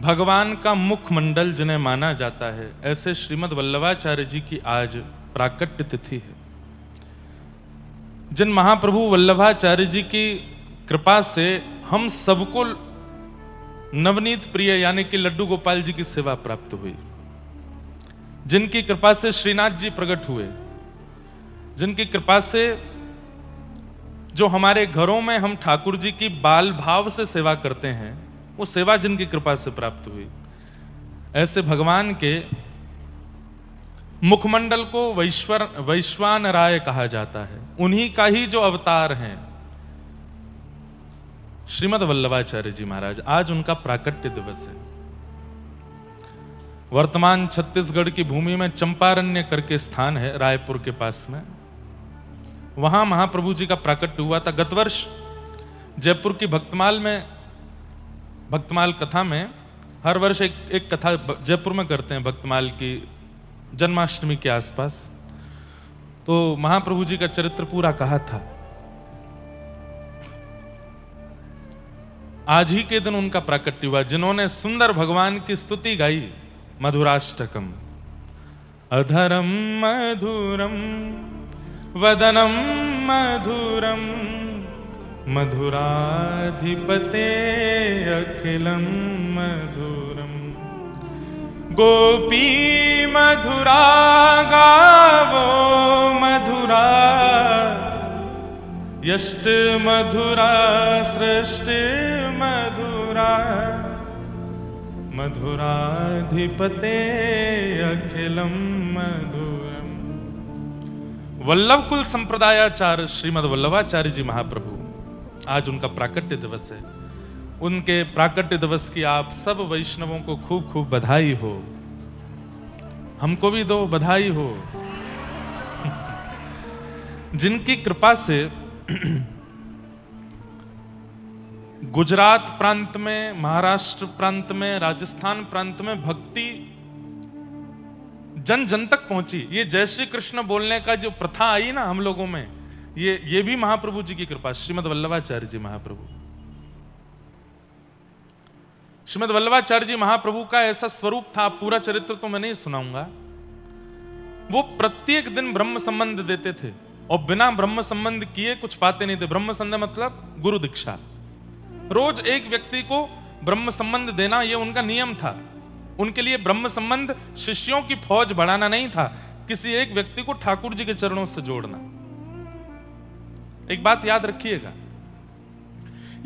भगवान का मुखमंडल जिन्हें माना जाता है, ऐसे श्रीमद् वल्लभाचार्य जी की आज प्राकट्य तिथि है। जिन महाप्रभु वल्लभाचार्य जी की कृपा से हम सबको नवनीत प्रिय यानी कि लड्डू गोपाल जी की सेवा प्राप्त हुई, जिनकी कृपा से श्रीनाथ जी प्रकट हुए, जिनकी कृपा से जो हमारे घरों में हम ठाकुर जी की बाल भाव से सेवा करते हैं, वो सेवा जिनकी कृपा से प्राप्त हुई, ऐसे भगवान के मुखमंडल को वैश्वानराय कहा जाता है। उन्हीं का ही जो अवतार हैं श्रीमद् वल्लभाचार्य जी महाराज, आज उनका प्राकट्य दिवस है। वर्तमान छत्तीसगढ़ की भूमि में चंपारण्य करके स्थान है, रायपुर के पास में, वहां महाप्रभु जी का प्राकट्य हुआ था। गत वर्ष जयपुर की भक्तमाल कथा में, हर वर्ष एक कथा जयपुर में करते हैं भक्तमाल की, जन्माष्टमी के आसपास, तो महाप्रभु जी का चरित्र पूरा कहा था। आज ही के दिन उनका प्राकट्य हुआ, जिन्होंने सुंदर भगवान की स्तुति गाई, मधुराष्टकम। अधरम मधुरम वदनम मधुरम मधुराधिपते अखिलम मधुरम। गोपी मधुरा गावो मधुरा, यष्ट मधुरा सृष्टि मधुरा, मधुराधिपते अखिलम मधुरम। वल्लभ कुल संप्रदायाचार्य श्रीमद् वल्लभाचार्य जी महाप्रभु, आज उनका प्राकट्य दिवस है। उनके प्राकट्य दिवस की आप सब वैष्णवों को खूब खूब बधाई हो, हमको भी दो बधाई हो। जिनकी कृपा से गुजरात प्रांत में, महाराष्ट्र प्रांत में, राजस्थान प्रांत में भक्ति जन जन तक पहुंची। ये जय श्री कृष्ण बोलने का जो प्रथा आई ना हम लोगों में, ये भी महाप्रभु जी की कृपा, श्रीमद् वल्लभाचार्य जी महाप्रभु। श्रीमद् वल्लभाचार्य जी महाप्रभु का ऐसा स्वरूप था, पूरा चरित्र तो मैं नहीं सुनाऊंगा। वो प्रत्येक दिन ब्रह्म संबंध देते थे और बिना ब्रह्म संबंध किए कुछ पाते नहीं थे। ब्रह्म संबंध मतलब गुरु दीक्षा। रोज एक व्यक्ति को ब्रह्म संबंध देना यह उनका नियम था। उनके लिए ब्रह्म संबंध शिष्यों की फौज बढ़ाना नहीं था, किसी एक व्यक्ति को ठाकुर जी के चरणों से जोड़ना। एक बात याद रखिएगा,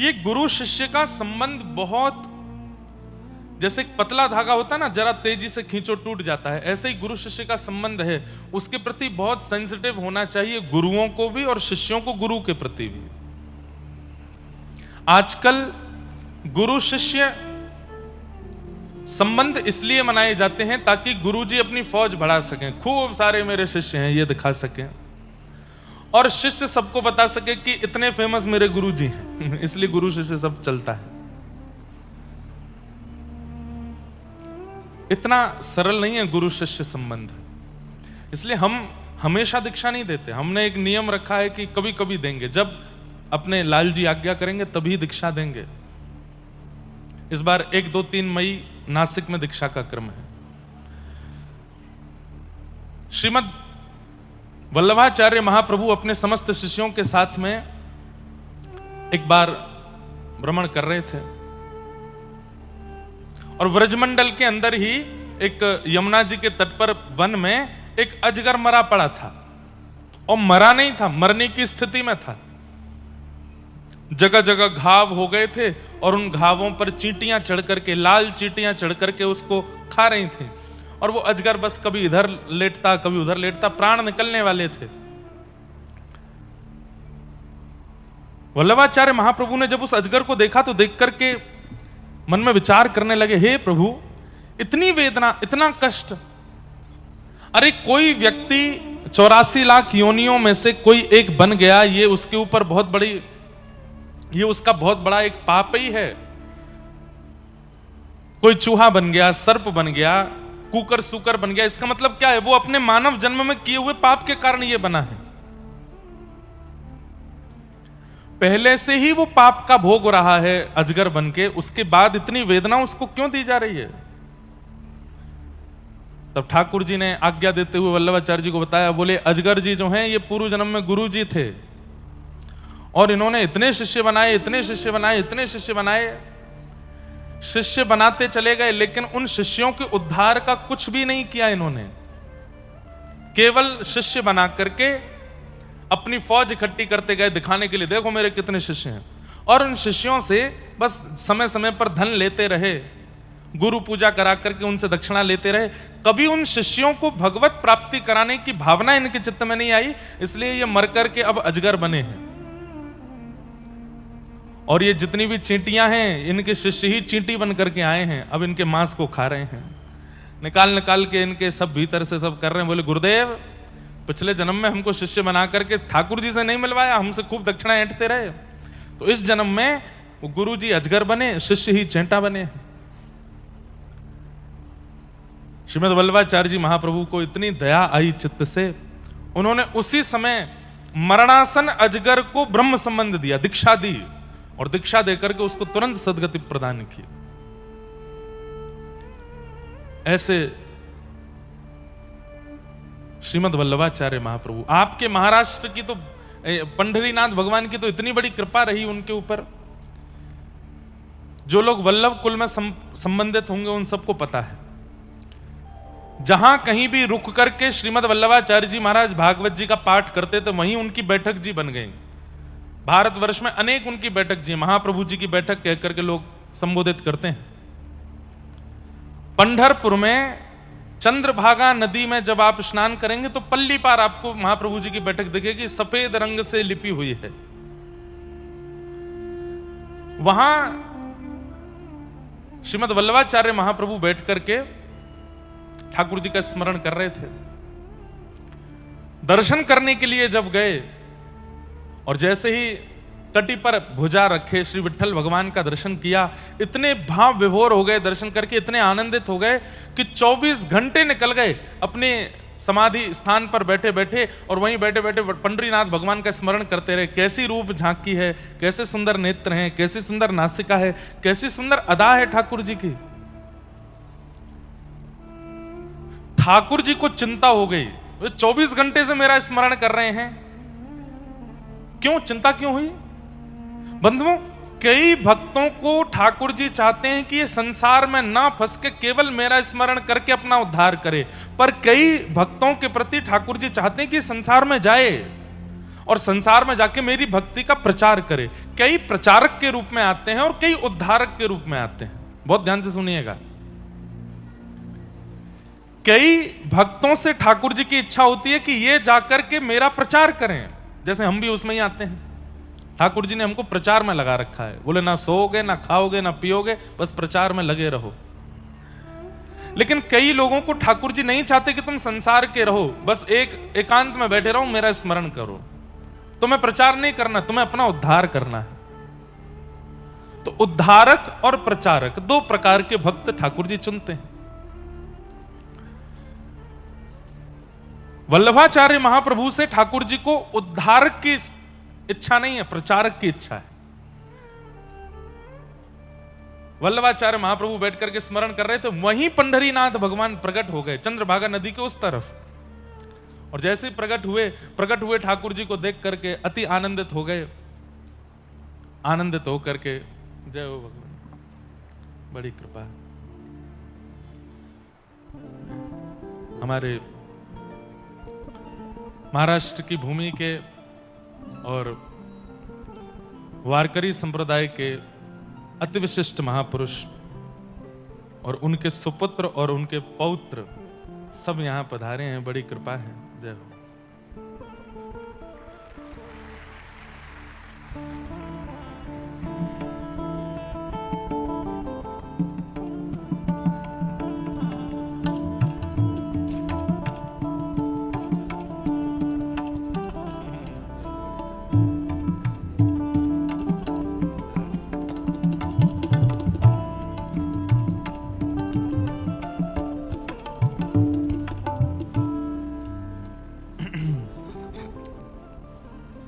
ये गुरु शिष्य का संबंध बहुत, जैसे एक पतला धागा होता है ना, जरा तेजी से खींचो टूट जाता है, ऐसे ही गुरु शिष्य का संबंध है। उसके प्रति बहुत सेंसिटिव होना चाहिए, गुरुओं को भी और शिष्यों को गुरु के प्रति भी। आजकल गुरु शिष्य संबंध इसलिए मनाए जाते हैं ताकि गुरुजी अपनी फौज बढ़ा सकें, खूब सारे मेरे शिष्य हैं ये दिखा सकें, और शिष्य सबको बता सके कि इतने फेमस मेरे गुरुजी हैं। इसलिए गुरु शिष्य सब चलता है। इतना सरल नहीं है गुरु शिष्य संबंध, इसलिए हम हमेशा दीक्षा नहीं देते। हमने एक नियम रखा है कि कभी कभी देंगे, जब अपने लाल जी आज्ञा करेंगे तभी दीक्षा देंगे। इस बार 1, 2, 3 मई नासिक में दीक्षा का क्रम है। श्रीमद् वल्लभाचार्य महाप्रभु अपने समस्त शिष्यों के साथ में एक बार भ्रमण कर रहे थे और व्रजमंडल के अंदर ही एक यमुना जी के तट पर वन में एक अजगर मरा पड़ा था, और मरा नहीं था, मरने की स्थिति में था। जगह जगह घाव हो गए थे और उन घावों पर चींटियां चढ़ करके, लाल चींटियां चढ़ करके उसको खा रही थी, और वो अजगर बस कभी इधर लेटता कभी उधर लेटता, प्राण निकलने वाले थे। वल्लभाचार्य महाप्रभु ने जब उस अजगर को देखा तो देख करके मन में विचार करने लगे, हे प्रभु, इतनी वेदना, इतना कष्ट। अरे कोई व्यक्ति 84 लाख योनियों में से कोई एक बन गया, ये उसके ऊपर बहुत बड़ी, ये उसका बहुत बड़ा एक पाप ही है। कोई चूहा बन गया, सर्प बन गया, कुकर सुकर बन गया, इसका मतलब क्या है? वो अपने मानव जन्म में किए हुए पाप के कारण ये बना है। पहले से ही वो पाप का भोग रहा है अजगर बन के, उसके बाद इतनी वेदना उसको क्यों दी जा रही है? तब ठाकुर जी ने आज्ञा देते हुए वल्लभाचार्य जी को बताया, बोले अजगर जी जो हैं ये पूर्व जन्म में गुरु जी थे और इन्होंने इतने शिष्य बनाए, इतने शिष्य बनाए, इतने शिष्य बनाए, शिष्य बनाते चले गए, लेकिन उन शिष्यों के उद्धार का कुछ भी नहीं किया इन्होंने। केवल शिष्य बना करके अपनी फौज इकट्ठी करते गए दिखाने के लिए, देखो मेरे कितने शिष्य हैं, और उन शिष्यों से बस समय समय पर धन लेते रहे, गुरु पूजा करा करके उनसे दक्षिणा लेते रहे। कभी उन शिष्यों को भगवत प्राप्ति कराने की भावना इनके चित्त में नहीं आई, इसलिए ये मर करके अब अजगर बने हैं। और ये जितनी भी चींटियां हैं, इनके शिष्य ही चींटी बन करके आए हैं, अब इनके मांस को खा रहे हैं, निकाल निकाल के इनके सब भीतर से सब कर रहे हैं। बोले गुरुदेव, पिछले जन्म में हमको शिष्य बना करके ठाकुर जी से नहीं मिलवाया, हमसे खूब दक्षिणा ऐंठते रहे, तो इस जन्म में वो गुरु जी अजगर बने, शिष्य ही चेंटा बने। श्रीमद् वल्लभाचार्य जी महाप्रभु को इतनी दया आई चित्त से, उन्होंने उसी समय मरणासन अजगर को ब्रह्म संबंध दिया, दीक्षा दी, और दीक्षा देकर के उसको तुरंत सदगति प्रदान की। ऐसे श्रीमद् वल्लभाचार्य महाप्रभु, आपके महाराष्ट्र की तो, पंढरीनाथ भगवान की तो इतनी बड़ी कृपा रही उनके ऊपर। जो लोग वल्लभ कुल में संबंधित होंगे उन सबको पता है, जहां कहीं भी रुक करके श्रीमद् वल्लभाचार्य जी महाराज भागवत जी का पाठ करते थे, वहीं उनकी बैठक जी बन गई। भारतवर्ष में अनेक उनकी बैठक जी, महाप्रभु जी की बैठक कह करके लोग संबोधित करते हैं। पंढरपुर में चंद्रभागा नदी में जब आप स्नान करेंगे तो पल्ली पार आपको महाप्रभु जी की बैठक दिखेगी, सफेद रंग से लिपी हुई है। वहां श्रीमद् वल्लभाचार्य महाप्रभु बैठ करके ठाकुर जी का स्मरण कर रहे थे। दर्शन करने के लिए जब गए और जैसे ही तटी पर भुजा रखे श्री विठ्ठल भगवान का दर्शन किया, इतने भाव विभोर हो गए दर्शन करके, इतने आनंदित हो गए कि 24 घंटे निकल गए अपने समाधि स्थान पर बैठे बैठे, और वहीं बैठे बैठे पंढरीनाथ भगवान का स्मरण करते रहे। कैसी रूप झांकी है, कैसे सुंदर नेत्र हैं, कैसी सुंदर नासिका है, कैसी सुंदर अदा है ठाकुर जी की। ठाकुर जी को चिंता हो गई, 24 घंटे से मेरा स्मरण कर रहे हैं, क्यों चिंता क्यों हुई? बंधुओं, कई भक्तों को ठाकुर जी चाहते हैं कि ये संसार में ना फंस के केवल मेरा स्मरण करके अपना उद्धार करे, पर कई भक्तों के प्रति ठाकुर जी चाहते हैं कि संसार में जाए और संसार में जाके मेरी भक्ति का प्रचार करे। कई प्रचारक के रूप में आते हैं और कई उद्धारक के रूप में आते हैं। बहुत ध्यान से सुनिएगा। कई भक्तों से ठाकुर जी की इच्छा होती है कि ये जाकर के मेरा प्रचार करें, जैसे हम भी उसमें ही आते हैं। ठाकुर जी ने हमको प्रचार में लगा रखा है, बोले ना सोओगे ना खाओगे ना पियोगे, बस प्रचार में लगे रहो। लेकिन कई लोगों को ठाकुर जी नहीं चाहते कि तुम संसार के रहो, बस एकांत में बैठे रहो, मेरा स्मरण करो। तुम्हें प्रचार नहीं करना, तुम्हें अपना उद्धार करना है। तो उद्धारक और प्रचारक दो प्रकार के भक्त ठाकुर जी चुनते हैं। वल्लभाचार्य महाप्रभु से ठाकुर जी को उद्धारक की इच्छा नहीं है, प्रचारक की इच्छा है। वल्लभाचार्य महाप्रभु बैठ करके स्मरण कर रहे थे, वहीं पंढरीनाथ भगवान प्रकट हो गए चंद्रभागा नदी के उस तरफ। और जैसे ही प्रकट हुए ठाकुर जी को देख करके अति आनंदित हो गए। आनंदित होकर के जय हो भगवान, बड़ी कृपा है। हमारे महाराष्ट्र की भूमि के और वारकरी संप्रदाय के अति विशिष्ट महापुरुष और उनके सुपुत्र और उनके पौत्र सब यहां पधारे हैं, बड़ी कृपा है। जय हो।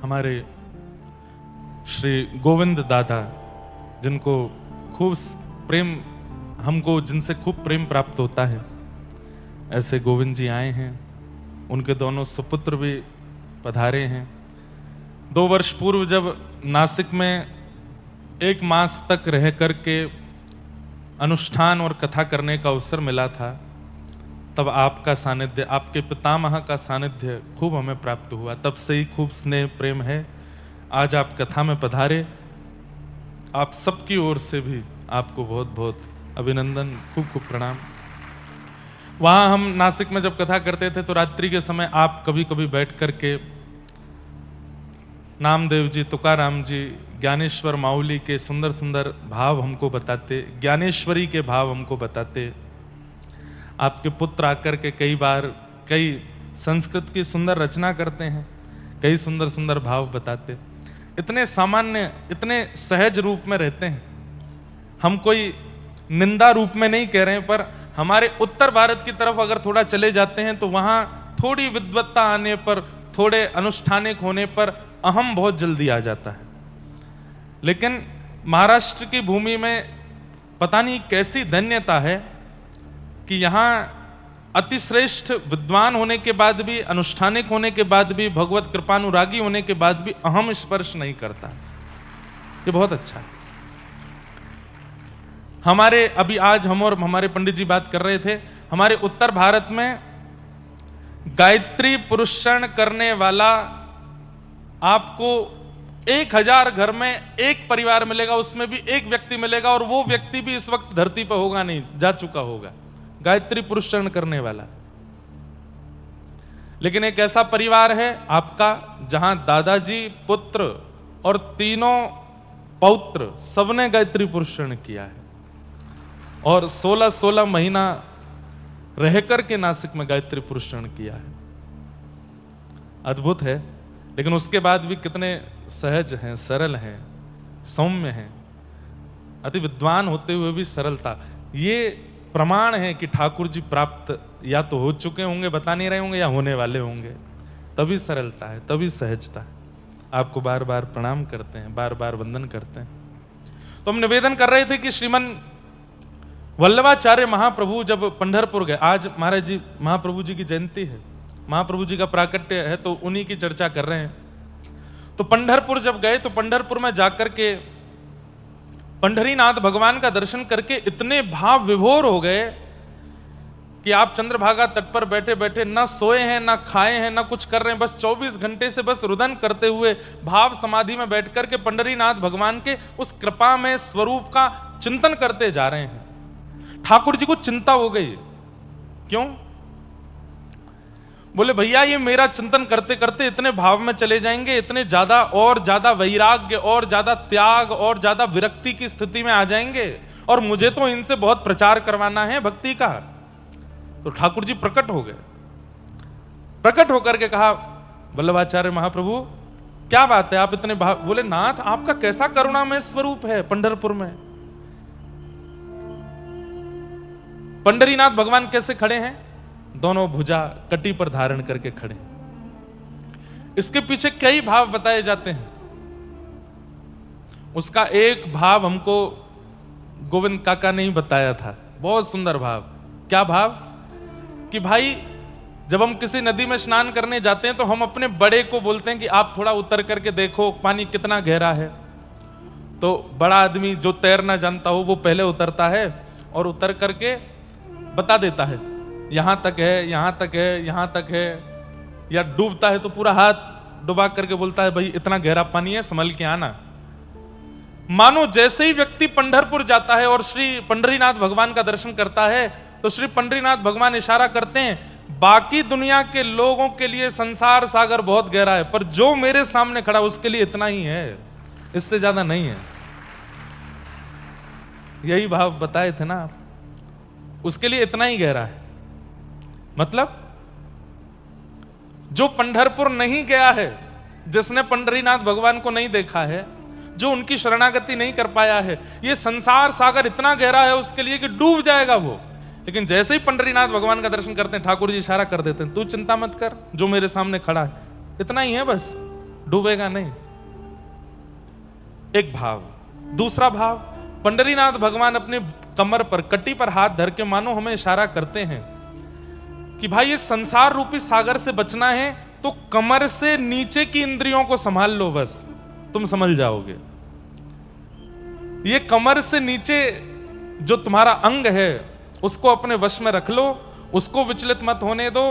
हमारे श्री गोविंद दादा, जिनको खूब प्रेम, हमको जिनसे खूब प्रेम प्राप्त होता है, ऐसे गोविंद जी आए हैं। उनके दोनों सुपुत्र भी पधारे हैं। 2 वर्ष पूर्व जब नासिक में 1 मास तक रह करके अनुष्ठान और कथा करने का अवसर मिला था, तब आपका सानिध्य, आपके पितामह का सानिध्य खूब हमें प्राप्त हुआ। तब से ही खूब स्नेह प्रेम है। आज आप कथा में पधारे, आप सबकी ओर से भी आपको बहुत बहुत अभिनंदन, खूब खूब प्रणाम। वहाँ हम नासिक में जब कथा करते थे तो रात्रि के समय आप कभी कभी बैठ करके नामदेव जी, तुकाराम जी, ज्ञानेश्वर माउली के सुंदर सुंदर भाव हमको बताते, ज्ञानेश्वरी के भाव हमको बताते। आपके पुत्र आकर के कई संस्कृत की सुंदर रचना करते हैं, कई सुंदर सुंदर भाव बताते। इतने सामान्य, इतने सहज रूप में रहते हैं। हम कोई निंदा रूप में नहीं कह रहे हैं, पर हमारे उत्तर भारत की तरफ अगर थोड़ा चले जाते हैं तो वहां थोड़ी विद्वत्ता आने पर, थोड़े अनुष्ठानिक होने पर अहम बहुत जल्दी आ जाता है। लेकिन महाराष्ट्र की भूमि में पता नहीं कैसी धन्यता है कि यहाँ अतिश्रेष्ठ विद्वान होने के बाद भी, अनुष्ठानिक होने के बाद भी, भगवत कृपानुरागी होने के बाद भी अहम स्पर्श नहीं करता। ये बहुत अच्छा है। हमारे अभी आज हम और हमारे पंडित जी बात कर रहे थे, हमारे उत्तर भारत में गायत्री पुरुषण करने वाला आपको 1000 घर में एक परिवार मिलेगा, उसमें भी एक व्यक्ति मिलेगा, और वो व्यक्ति भी इस वक्त धरती पर होगा नहीं, जा चुका होगा, गायत्री पुरुषण करने वाला। लेकिन एक ऐसा परिवार है आपका जहां दादाजी, पुत्र और तीनों पौत्र सबने गायत्री पुरुषण किया है, और 16-16 महीना रह करके नासिक में गायत्री पुरुषण किया है। अद्भुत है। लेकिन उसके बाद भी कितने सहज हैं, सरल हैं, सौम्य हैं, अति विद्वान होते हुए भी सरलता। ये प्रमाण है कि ठाकुर जी प्राप्त या तो हो चुके होंगे, बता नहीं रहे होंगे, या होने वाले होंगे। तभी सरलता है, तभी सहजता है। आपको बार बार प्रणाम करते हैं, बार बार वंदन करते हैं। तो हम निवेदन कर रहे थे कि श्रीमन वल्लभाचार्य महाप्रभु जब पंढरपुर गए, आज महाराज जी, महाप्रभु जी की जयंती है, महाप्रभु जी का प्राकट्य है, तो उन्हीं की चर्चा कर रहे हैं। तो पंढरपुर जब गए तो पंढरपुर में जाकर के पंढरीनाथ भगवान का दर्शन करके इतने भाव विभोर हो गए कि आप चंद्रभागा तट पर बैठे बैठे ना सोए हैं, ना खाए हैं, ना कुछ कर रहे हैं, बस 24 घंटे से बस रुदन करते हुए भाव समाधि में बैठ करके पंढरीनाथ भगवान के उस कृपा में स्वरूप का चिंतन करते जा रहे हैं। ठाकुर जी को चिंता हो गई। क्यों? बोले भैया ये मेरा चिंतन करते करते इतने भाव में चले जाएंगे, इतने ज्यादा और ज्यादा वैराग्य और ज्यादा त्याग और ज्यादा विरक्ति की स्थिति में आ जाएंगे, और मुझे तो इनसे बहुत प्रचार करवाना है भक्ति का। तो ठाकुर जी प्रकट हो गए। प्रकट होकर के कहा, वल्लभाचार्य महाप्रभु क्या बात है, आप इतने भाव? बोले नाथ आपका कैसा करुणामय स्वरूप है पंढरपुर में। पंढरीनाथ भगवान कैसे खड़े हैं? दोनों भुजा कटी पर धारण करके खड़े। इसके पीछे कई भाव बताए जाते हैं। उसका एक भाव हमको गोविंद काका ने ही बताया था, बहुत सुंदर भाव। क्या भाव? कि भाई जब हम किसी नदी में स्नान करने जाते हैं तो हम अपने बड़े को बोलते हैं कि आप थोड़ा उतर करके देखो पानी कितना गहरा है। तो बड़ा आदमी जो तैरना जानता हो वो पहले उतरता है और उतर करके बता देता है, यहां तक है, यहां तक है, यहां तक है। या डूबता है तो पूरा हाथ डुबा करके बोलता है, भाई इतना गहरा पानी है, संभल के आना। मानो जैसे ही व्यक्ति पंढरपुर जाता है और श्री पंढरीनाथ भगवान का दर्शन करता है तो श्री पंढरीनाथ भगवान इशारा करते हैं, बाकी दुनिया के लोगों के लिए संसार सागर बहुत गहरा है, पर जो मेरे सामने खड़ा उसके लिए इतना ही है, इससे ज्यादा नहीं है। यही भाव बताए थे ना आप, उसके लिए इतना ही गहरा है। मतलब जो पंढरपुर नहीं गया है, जिसने पंढरीनाथ भगवान को नहीं देखा है, जो उनकी शरणागति नहीं कर पाया है, ये संसार सागर इतना गहरा है उसके लिए कि डूब जाएगा वो। लेकिन जैसे ही पंढरीनाथ भगवान का दर्शन करते हैं, ठाकुर जी इशारा कर देते हैं, तू चिंता मत कर, जो मेरे सामने खड़ा है इतना ही है, बस डूबेगा नहीं। एक भाव। दूसरा भाव, पंडरीनाथ भगवान अपने कमर पर, कटी पर हाथ धर के मानो हमें इशारा करते हैं कि भाई इस संसार रूपी सागर से बचना है तो कमर से नीचे की इंद्रियों को संभाल लो, बस तुम समझ जाओगे। ये कमर से नीचे जो तुम्हारा अंग है उसको अपने वश में रख लो, उसको विचलित मत होने दो,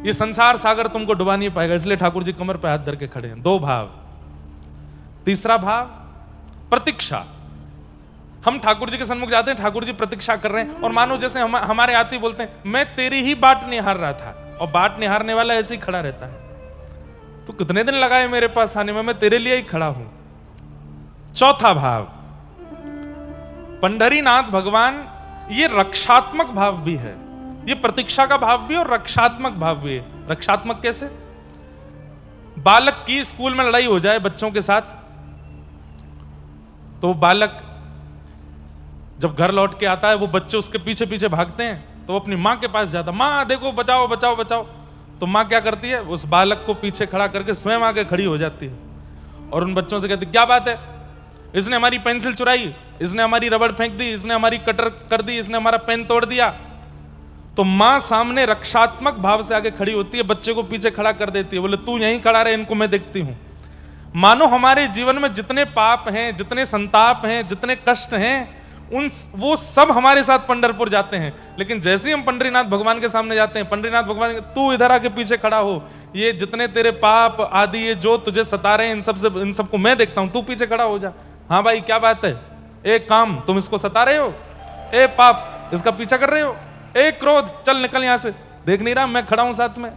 ये संसार सागर तुमको डुबा नहीं पाएगा। इसलिए ठाकुर जी कमर पे हाथ धर के खड़े हैं। दो भाव। तीसरा भाव, प्रतीक्षा। हम ठाकुर जी के सन्मुख जाते हैं, ठाकुर जी प्रतीक्षा कर रहे हैं और मानो जैसे हमारे आते ही बोलते हैं मैं तेरी ही बाट निहार रहा था, और बाट निहारने वाला ऐसे ही खड़ा रहता है, तो कितने दिन लगाए मेरे पास आने में, मैं तेरे लिए ही खड़ा हूं। चौथा भाव, पंढरीनाथ भगवान ये रक्षात्मक भाव भी है, ये प्रतीक्षा का भाव भी और रक्षात्मक भाव भी है। रक्षात्मक कैसे? बालक की स्कूल में लड़ाई हो जाए बच्चों के साथ, तो बालक जब घर लौट के आता है वो बच्चे उसके पीछे पीछे भागते हैं, तो वो अपनी मां के पास जाता, मां देखो बचाओ बचाओ बचाओ। तो मां क्या करती है, उस बालक को पीछे खड़ा करके स्वयं आके खड़ी हो जाती है और उन बच्चों से कहती क्या बात है, इसने हमारी पेंसिल चुराई, इसने हमारी रबड़ फेंक दी, इसने हमारी कटर कर दी, इसने हमारा पेन तोड़ दिया। तो मां सामने रक्षात्मक भाव से आगे खड़ी होती है, बच्चे को पीछे खड़ा कर देती है, बोले तू यहीं खड़ा रहे, इनको मैं देखती हूं। मानो हमारे जीवन में जितने पाप हैं, जितने संताप हैं, जितने कष्ट हैं, वो सब हमारे साथ पंढरपुर जाते हैं, लेकिन जैसे ही हम पंढरीनाथ भगवान के सामने जाते हैं, पंढरीनाथ भगवान तू इधर आके पीछे खड़ा हो, ये जितने तेरे पाप आदि ये जो तुझे सता रहे हैं इन सबको मैं देखता हूं, तू पीछे खड़ा हो जा। हाँ भाई क्या बात है, एक काम तुम इसको सता रहे हो, ए पाप इसका पीछा कर रहे हो, ए क्रोध चल निकल यहां से, देख नहीं रहा मैं खड़ा हूं साथ में।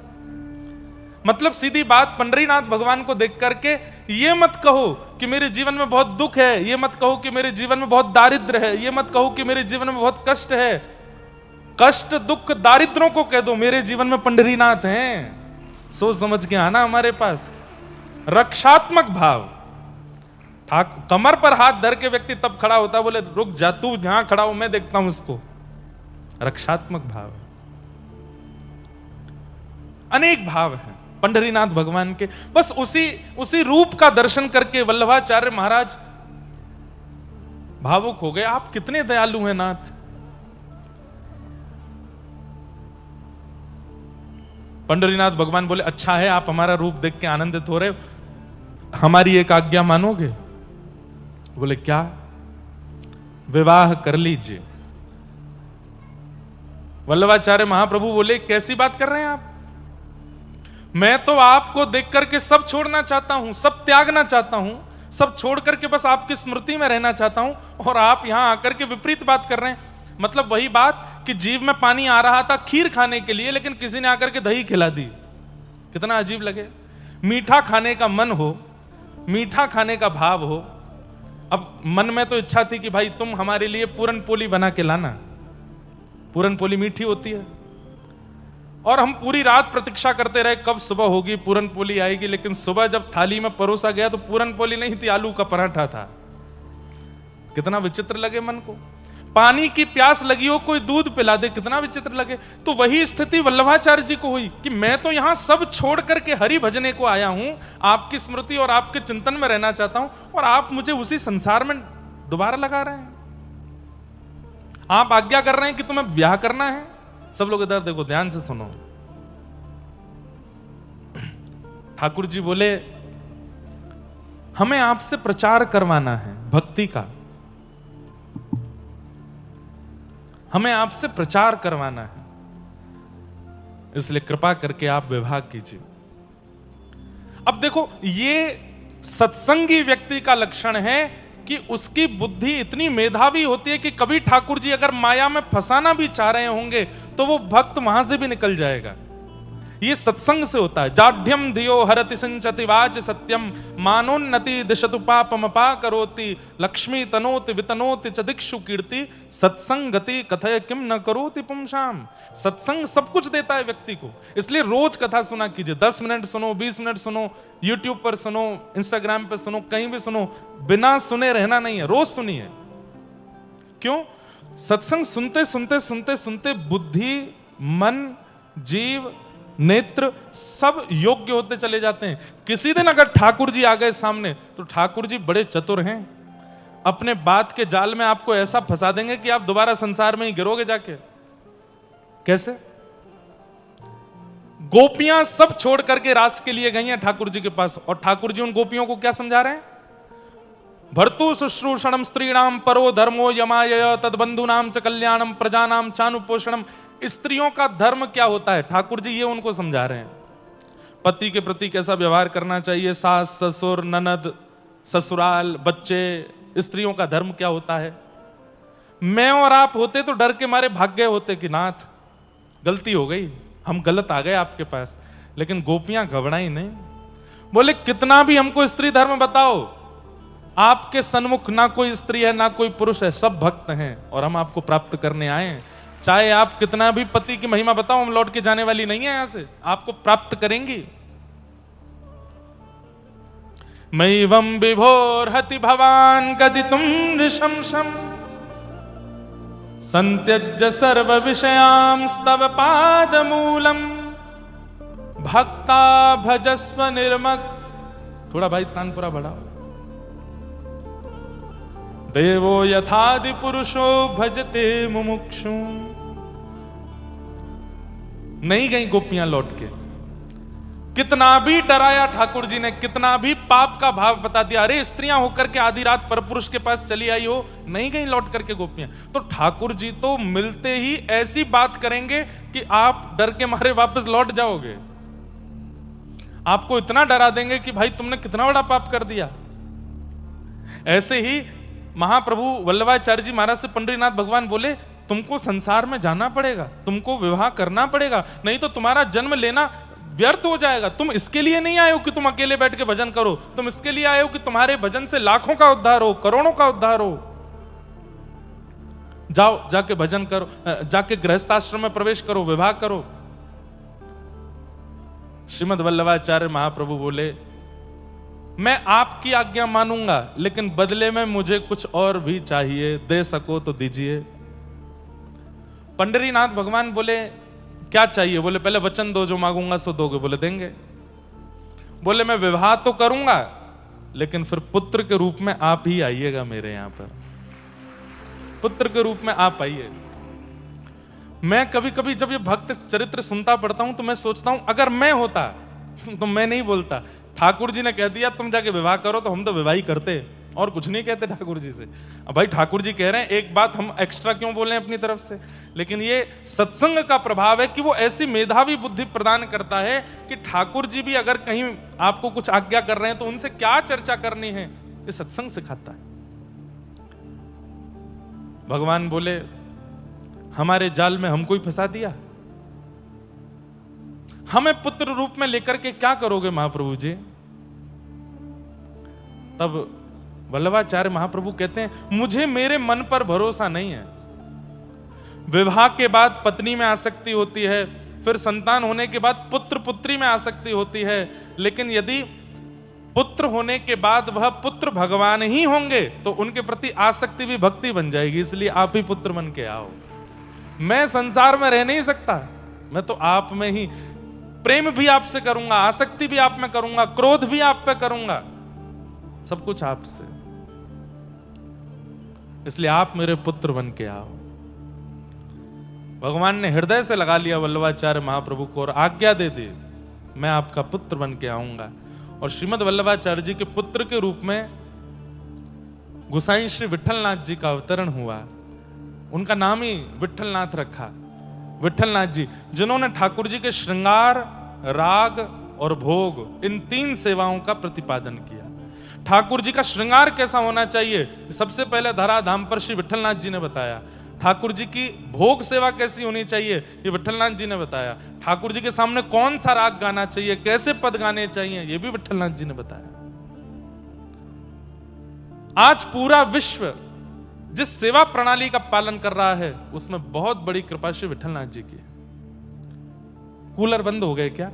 मतलब सीधी बात, पंढरीनाथ भगवान को देख करके ये मत कहो कि मेरे जीवन में बहुत दुख है, ये मत कहो कि मेरे जीवन में बहुत दारिद्र है, ये मत कहो कि मेरे जीवन में बहुत कष्ट है। कष्ट दुख दारिद्रों को कह दो मेरे जीवन में पंढरीनाथ हैं, सोच समझ के आना हमारे पास। रक्षात्मक भाव, कमर पर हाथ धर के व्यक्ति तब खड़ा होता है, बोले रुक जा तू यहां खड़ा हो, मैं देखता हूं इसको। रक्षात्मक भाव। अनेक भाव हैं पंढरीनाथ भगवान के, बस उसी रूप का दर्शन करके वल्लभाचार्य महाराज भावुक हो गए। आप कितने दयालु हैं नाथ। पंढरीनाथ भगवान बोले अच्छा है आप हमारा रूप देख के आनंदित हो रहे हो, हमारी एक आज्ञा मानोगे? बोले क्या? विवाह कर लीजिए। वल्लभाचार्य महाप्रभु बोले कैसी बात कर रहे हैं आप, मैं तो आपको देख करके सब छोड़ना चाहता हूं, सब त्यागना चाहता हूं, सब छोड़ करके बस आपकी स्मृति में रहना चाहता हूं, और आप यहां आकर के विपरीत बात कर रहे हैं। मतलब वही बात कि जीव में पानी आ रहा था खीर खाने के लिए, लेकिन किसी ने आकर के दही खिला दी। कितना अजीब लगे। मीठा खाने का मन हो, मीठा खाने का भाव हो, अब मन में तो इच्छा थी कि भाई तुम हमारे लिए पूरन पोली बना के लाना, पूरन पोली मीठी होती है, और हम पूरी रात प्रतीक्षा करते रहे कब सुबह होगी पूरन पोली आएगी, लेकिन सुबह जब थाली में परोसा गया तो पूरन पोली नहीं थी, आलू का पराठा था। कितना विचित्र लगे मन को। पानी की प्यास लगी हो, कोई दूध पिला दे, कितना विचित्र लगे। तो वही स्थिति वल्लभाचार्य जी को हुई कि मैं तो यहां सब छोड़ करके हरि भजने को आया हूं, आपकी स्मृति और आपके चिंतन में रहना चाहता हूं, और आप मुझे उसी संसार में दोबारा लगा रहे हैं। आप आज्ञा कर रहे हैं कि तुम्हें ब्याह करना है। सब लोग इधर देखो, ध्यान से सुनो। ठाकुर जी बोले हमें आपसे प्रचार करवाना है भक्ति का, हमें आपसे प्रचार करवाना है, इसलिए कृपा करके आप विवाह कीजिए। अब देखो, ये सत्संगी व्यक्ति का लक्षण है कि उसकी बुद्धि इतनी मेधावी होती है कि कभी ठाकुर जी अगर माया में फंसाना भी चाह रहे होंगे तो वो भक्त वहां से भी निकल जाएगा। ये सत्संग से होता है। जाढ्यम धियो हरति सिंचति वाच सत्यम मानोन्नति दिशतु पापम पा करोति लक्ष्मी तनोति वितनोति च दिक्षु कीर्ति सत्संगति कथय किम न करोति पुंसाम। सत्संग सब कुछ देता है व्यक्ति को, इसलिए रोज कथा सुना कीजिए। 10 मिनट सुनो, 20 मिनट सुनो, यूट्यूब पर सुनो, इंस्टाग्राम पर सुनो, कहीं भी सुनो, बिना सुने रहना नहीं है, रोज सुनिए। क्यों? सत्संग सुनते सुनते सुनते सुनते बुद्धि, मन, जीव नेत्र सब योग्य होते चले जाते हैं। किसी दिन अगर ठाकुर जी आ गए सामने तो ठाकुर जी बड़े चतुर हैं, अपने बात के जाल में आपको ऐसा फंसा देंगे कि आप दोबारा संसार में ही गिरोगे जाके। कैसे? गोपियां सब छोड़ करके रास के लिए गई हैं ठाकुर जी के पास, और ठाकुर जी उन गोपियों को क्या समझा रहे हैं? भर्तु शुश्रूषणम स्त्रीणाम परो धर्मो यमाय तद्बंधुनाम च कल्याणम प्रजानाम चानुपोषणम। स्त्रियों का धर्म क्या होता है, ठाकुर जी ये उनको समझा रहे हैं। पति के प्रति कैसा व्यवहार करना चाहिए, सास ससुर ननद ससुराल बच्चे, स्त्रियों का धर्म क्या होता है। मैं और आप होते तो डर के मारे भाग गए होते कि नाथ गलती हो गई, हम गलत आ गए आपके पास। लेकिन गोपियां घबराई नहीं, बोले कितना भी हमको स्त्री धर्म बताओ, आपके सन्मुख ना कोई स्त्री है ना कोई पुरुष है, सब भक्त हैं और हम आपको प्राप्त करने आए हैं। चाहे आप कितना भी पति की महिमा बताओ, हम लौट के जाने वाली नहीं है यहां से, आपको प्राप्त करेंगी। मैवं विभोर्हति भवान कदितुम नृशंसम् संत्यज्य सर्व विषयांस्तव पादमूलम भक्ता भजस्व निर्मग। थोड़ा भाई तानपुरा बढ़ाओ। देवो यथादि पुरुषो भजते मुमुक्षु। नहीं गई गोपियां लौट के, कितना भी डराया ठाकुर जी ने, कितना भी पाप का भाव बता दिया, अरे स्त्रियां होकर के आधी रात परपुरुष के पास चली आई हो, नहीं गई लौट करके गोपियां। तो ठाकुर जी तो मिलते ही ऐसी बात करेंगे कि आप डर के मारे वापस लौट जाओगे। आपको इतना डरा देंगे कि भाई तुमने कितना बड़ा पाप कर दिया। ऐसे ही महाप्रभु वल्लभाचार्य जी महाराज से पंडरीनाथ भगवान बोले, तुमको संसार में जाना पड़ेगा, तुमको विवाह करना पड़ेगा, नहीं तो तुम्हारा जन्म लेना व्यर्थ हो जाएगा। तुम इसके लिए नहीं आए हो कि तुम अकेले बैठ के भजन करो, तुम इसके लिए आए हो कि तुम्हारे भजन से लाखों का उद्धार हो, करोड़ों का उद्धार हो। जाओ जाके भजन करो, जाके गृहस्थाश्रम में प्रवेश करो, विवाह करो। श्रीमद् वल्लभाचार्य महाप्रभु बोले, मैं आपकी आज्ञा मानूंगा, लेकिन बदले में मुझे कुछ और भी चाहिए, दे सको तो दीजिए। पंडरीनाथ भगवान बोले, क्या चाहिए? बोले पहले वचन दो, जो मांगूंगा सो दोगे। बोले देंगे। बोले मैं विवाह तो करूंगा, लेकिन फिर पुत्र के रूप में आप ही आइएगा मेरे यहां पर, पुत्र के रूप में आप आइए। मैं कभी कभी जब ये भक्त चरित्र सुनता पढ़ता हूं तो मैं सोचता हूं, अगर मैं होता तो मैं नहीं बोलता। ठाकुर जी ने कह दिया तुम जाके विवाह करो, तो हम तो विवाह ही करते और कुछ नहीं कहते ठाकुर जी से। अब भाई ठाकुर जी कह रहे हैं, एक बात हम एक्स्ट्रा क्यों बोले अपनी तरफ से। लेकिन ये सत्संग का प्रभाव है कि वो ऐसी मेधावी बुद्धि प्रदान करता है कि ठाकुर जी भी अगर कहीं आपको कुछ आज्ञा कर रहे हैं तो उनसे क्या चर्चा करनी है, ये सत्संग सिखाता है। भगवान बोले, हमारे जाल में हमको ही फंसा दिया, हमें पुत्र रूप में लेकर के क्या करोगे महाप्रभु जी। तब वल्लभाचार्य महाप्रभु कहते हैं, मुझे मेरे मन पर भरोसा नहीं है। विवाह के बाद पत्नी में आसक्ति होती है, फिर संतान होने के बाद पुत्र पुत्री में आसक्ति होती है, लेकिन यदि पुत्र होने के बाद वह पुत्र भगवान ही होंगे तो उनके प्रति आसक्ति भी भक्ति बन जाएगी। इसलिए आप ही पुत्र बन के आओ। मैं संसार में रह नहीं सकता, मैं तो आप में ही प्रेम भी आपसे करूंगा, आसक्ति भी आप में करूंगा, क्रोध भी आप पे करूंगा, सब कुछ आपसे। इसलिए आप मेरे पुत्र बन के आओ। भगवान ने हृदय से लगा लिया वल्लभाचार्य महाप्रभु को और आज्ञा दे दी, मैं आपका पुत्र बन के आऊंगा। और श्रीमद् वल्लभाचार्य जी के पुत्र के रूप में गोसाई श्री विठलनाथ जी का अवतरण हुआ। उनका नाम ही विठलनाथ रखा। विठलनाथ जी जिन्होंने ठाकुर जी के श्रृंगार, राग और भोग, इन तीन सेवाओं का प्रतिपादन किया। ठाकुर जी का श्रृंगार कैसा होना चाहिए, सबसे पहले धराधाम पर श्री विठलनाथ जी ने बताया। ठाकुर जी की भोग सेवा कैसी होनी चाहिए, ये विठलनाथ जी ने बताया। ठाकुर जी के सामने कौन सा राग गाना चाहिए, कैसे पद गाने चाहिए, ये भी विठलनाथ जी ने बताया। आज पूरा विश्व जिस सेवा प्रणाली का पालन कर रहा है, उसमें बहुत बड़ी कृपा श्री विठलनाथ जी की। कूलर बंद हो गए क्या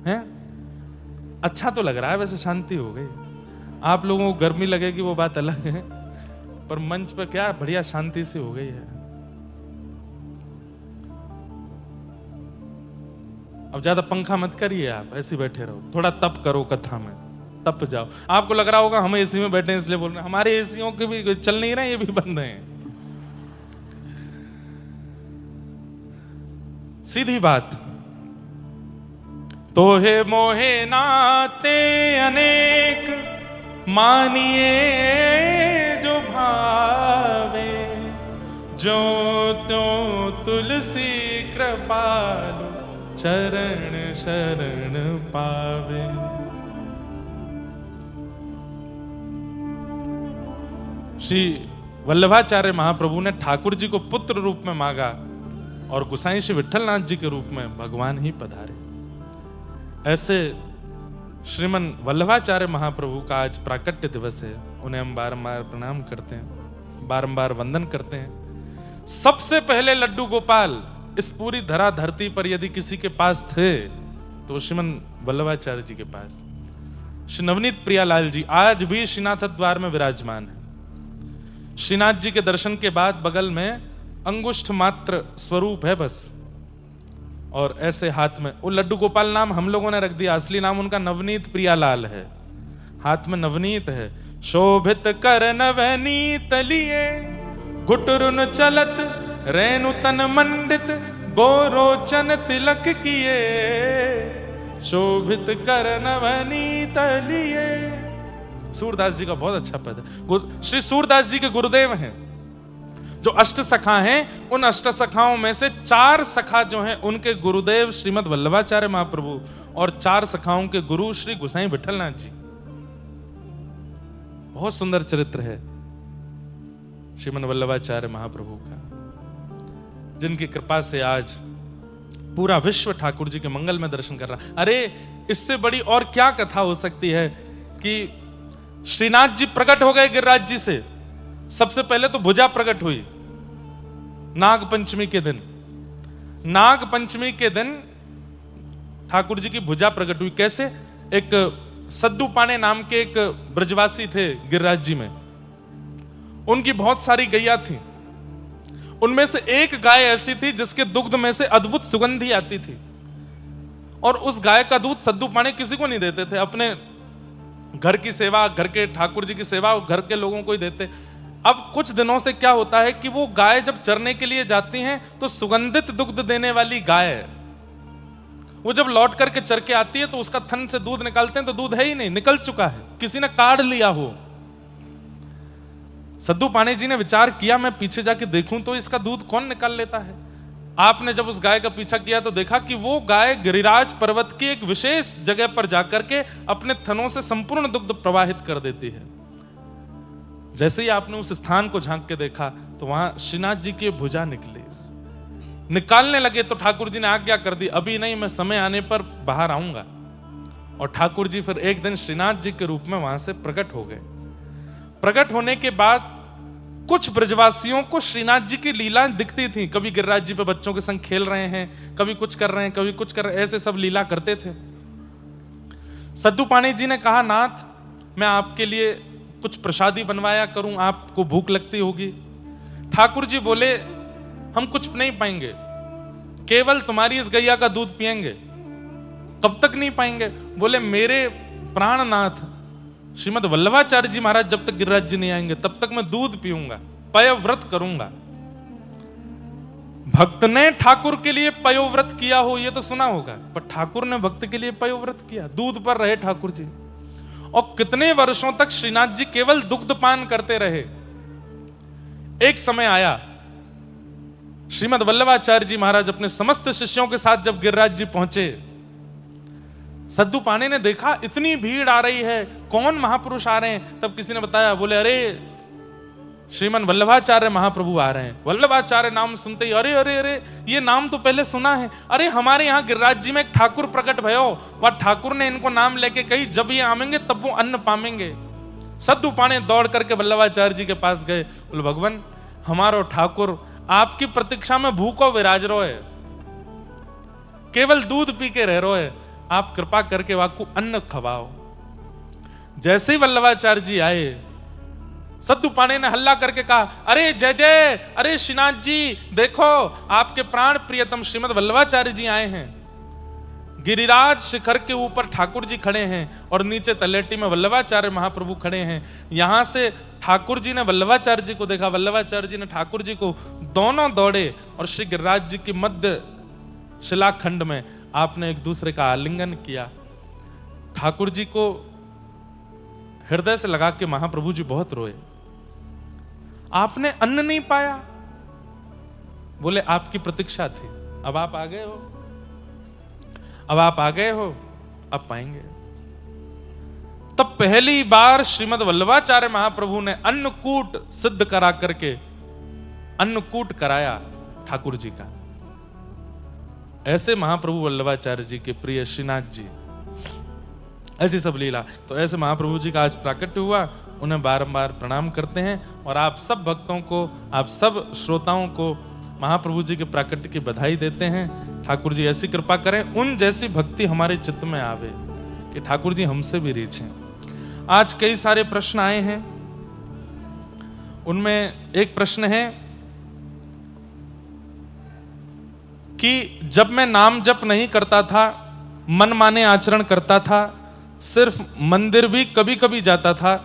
हैं? अच्छा तो लग रहा है, वैसे शांति हो गई। आप लोगों को गर्मी लगेगी वो बात अलग है, पर मंच पर क्या बढ़िया शांति से हो गई है। अब ज्यादा पंखा मत करिए, आप ऐसे बैठे रहो, थोड़ा तप करो कथा में, तप जाओ। आपको लग रहा होगा हम एसी में बैठे हैं इसलिए बोल रहे हैं, हमारे एसीओं के भी चल नहीं रहे, ये भी बंद हैं। सीधी बात, तोहे मोहे नाते अनेक, मानिए जो भावे, जो त्यों तुलसी कृपालु, चरण शरण पावे। श्री वल्लभाचार्य महाप्रभु ने ठाकुर जी को पुत्र रूप में मांगा और गोसाई श्री विट्ठलनाथ जी के रूप में भगवान ही पधारे। ऐसे श्रीमन वल्लभाचार्य महाप्रभु का आज प्राकट्य दिवस है, उन्हें हम बारंबार प्रणाम करते हैं, बारंबार वंदन करते हैं। सबसे पहले लड्डू गोपाल इस पूरी धरा धरती पर यदि किसी के पास थे तो श्रीमन वल्लभाचार्य जी के पास। श्री नवनीत प्रियालाल जी आज भी श्रीनाथ द्वार में विराजमान है। श्रीनाथ जी के दर्शन के बाद बगल में अंगुष्ठ मात्र स्वरूप है बस, और ऐसे हाथ में वो लड्डू गोपाल नाम हम लोगों ने रख दिया, असली नाम उनका नवनीत प्रियालाल है। हाथ में नवनीत है, शोभित कर नवनीत लिए, घुटरुन चलत रेणु तन मंडित, गोरोचन तिलक किए, शोभित कर नवनीत लिए। सूरदास जी का बहुत अच्छा पद है। श्री सूरदास जी के गुरुदेव हैं जो अष्ट सखा हैं, उन अष्ट सखाओं में से 4 सखा जो हैं उनके गुरुदेव श्रीमद वल्लभाचार्य महाप्रभु, और 4 सखाओं के गुरु श्री गोसाई विट्ठलनाथ जी। बहुत सुंदर चरित्र है श्रीमद वल्लभाचार्य महाप्रभु का, जिनकी कृपा से आज पूरा विश्व ठाकुर जी के मंगल में दर्शन कर रहा। अरे इससे बड़ी और क्या कथा हो सकती है कि श्रीनाथ जी प्रकट हो गए गिरिराज जी से। सबसे पहले तो भुजा प्रकट हुई नाग पंचमी के दिन। नाग पंचमी के दिन ठाकुर जी की भुजा प्रकट हुई। कैसे? एक सद्दू पाने नाम के एक ब्रजवासी थे गिरिराज जी में, उनकी बहुत सारी गैया थी। उनमें से एक गाय ऐसी थी जिसके दुग्ध में से अद्भुत सुगंधी आती थी, और उस गाय का दूध सद्दू पाने किसी को नहीं देते थे। अपने घर की सेवा, घर के ठाकुर जी की सेवा घर के लोगों को ही देते। अब कुछ दिनों से क्या होता है कि वो गाय जब चरने के लिए जाती हैं तो सुगंधित दुग्ध देने वाली गाय, वो जब लौट करके चर के आती है तो उसका थन से दूध निकालते हैं तो दूध है ही नहीं, निकल चुका है, किसी ने काढ़ लिया हो। सद्दू पाने जी ने विचार किया मैं पीछे जाके देखूं तो इसका दूध कौन निकाल लेता है। आपने जब उस गाय का पीछा किया तो देखा कि वो गाय गिरिराज पर्वत की एक विशेष जगह पर जाकर के अपने थनों से संपूर्ण दुग्ध प्रवाहित कर देती है। जैसे ही आपने उस स्थान को झांक के देखा तो वहां श्रीनाथ जी की भुजा निकालने लगे तो ठाकुर जी ने आज्ञा कर दी, अभी नहीं, मैं समय आने पर बाहर आऊंगा। और ठाकुर जी फिर एक दिन श्रीनाथ जी के रूप में वहां से प्रकट हो गए। प्रकट होने के बाद कुछ ब्रजवासियों को श्रीनाथ जी की लीला दिखती थी। कभी गिरिराज जी पे बच्चों के संग खेल रहे हैं, कभी कुछ कर रहे हैं, कभी कुछ कर रहे हैं, ऐसे सब लीला करते थे। सद्दू पाणी जी ने कहा, नाथ मैं आपके लिए कुछ प्रसादी बनवाया करूं, आपको भूख लगती होगी। ठाकुर जी बोले, हम कुछ नहीं पाएंगे, केवल तुम्हारी इस गैया का दूध पिएंगे। कब तक नहीं पाएंगे? बोले, मेरे प्राणनाथ श्रीमद वल्लभाचार्य जी महाराज जब तक गिरिराज जी नहीं आएंगे तब तक मैं दूध पीऊंगा, पयव्रत करूंगा। भक्त ने ठाकुर के लिए पयोव्रत किया हो ये तो सुना होगा, पर ठाकुर ने भक्त के लिए पयोव्रत किया, दूध पर रहे ठाकुर जी। और कितने वर्षों तक श्रीनाथ जी केवल दुग्ध पान करते रहे। एक समय आया, श्रीमद वल्लभाचार्य जी महाराज अपने समस्त शिष्यों के साथ जब गिरिराज जी पहुंचे, सद्दू पाणी ने देखा इतनी भीड़ आ रही है, कौन महापुरुष आ रहे हैं। तब किसी ने बताया, बोले अरे श्रीमन वल्लभाचार्य महाप्रभु आ रहे हैं। वल्लभाचार्य नाम सुनते ही अरे अरे अरे ये नाम तो पहले सुना है, अरे हमारे यहाँ गिरिराज जी में एक ठाकुर प्रकट भयो, वह ठाकुर ने इनको नाम लेके कही जब ये आवेंगे तब वो अन्न पावेंगे। सद्दू पाणी दौड़ करके वल्लभाचार्य जी के पास गए, बोले भगवान हमारो ठाकुर आपकी प्रतीक्षा में भूखो विराज रो है, केवल दूध पी के रह रो है, आप कृपा करके वाकू अन्न खवाओ। जैसे ही वल्लभाचार्य जी आए, सद्दू पाणी ने हल्ला करके कहा, अरे जय जय, अरे श्रीनाथ जी देखो आपके प्राण प्रियतम श्रीमद वल्लभाचार्य जी आए हैं। गिरिराज शिखर के ऊपर ठाकुर जी खड़े हैं और नीचे तलेटी में वल्लभाचार्य महाप्रभु खड़े हैं। यहां से ठाकुर जी ने वल्लभाचार्य जी को देखा, वल्लभाचार्य जी ने ठाकुर जी को, दोनों दौड़े और श्री गिरिराज जी की मध्य शिलाखंड में आपने एक दूसरे का आलिंगन किया। ठाकुर जी को हृदय से लगा के महाप्रभु जी बहुत रोए। आपने अन्न नहीं पाया, बोले आपकी प्रतीक्षा थी, अब आप आ गए हो, अब आप आ गए हो, अब पाएंगे। तब पहली बार श्रीमद वल्लभाचार्य महाप्रभु ने अन्नकूट सिद्ध करा करके अन्नकूट कराया ठाकुर जी का। ऐसे महाप्रभु वल्लभाचार्य जी के प्रिय श्रीनाथ जी, ऐसी सब लीला। तो ऐसे महाप्रभु जी का आज प्राकट्य हुआ, उन्हें बारंबार प्रणाम करते हैं और आप सब भक्तों को, आप सब श्रोताओं को महाप्रभु जी के प्राकट्य की बधाई देते हैं। ठाकुर जी ऐसी कृपा करें, उन जैसी भक्ति हमारे चित्त में आवे कि ठाकुर जी हमसे भी रीछें। आज कई सारे प्रश्न आए हैं, उनमें एक प्रश्न है कि जब मैं नाम जप नहीं करता था, मन माने आचरण करता था, सिर्फ मंदिर भी कभी कभी जाता था,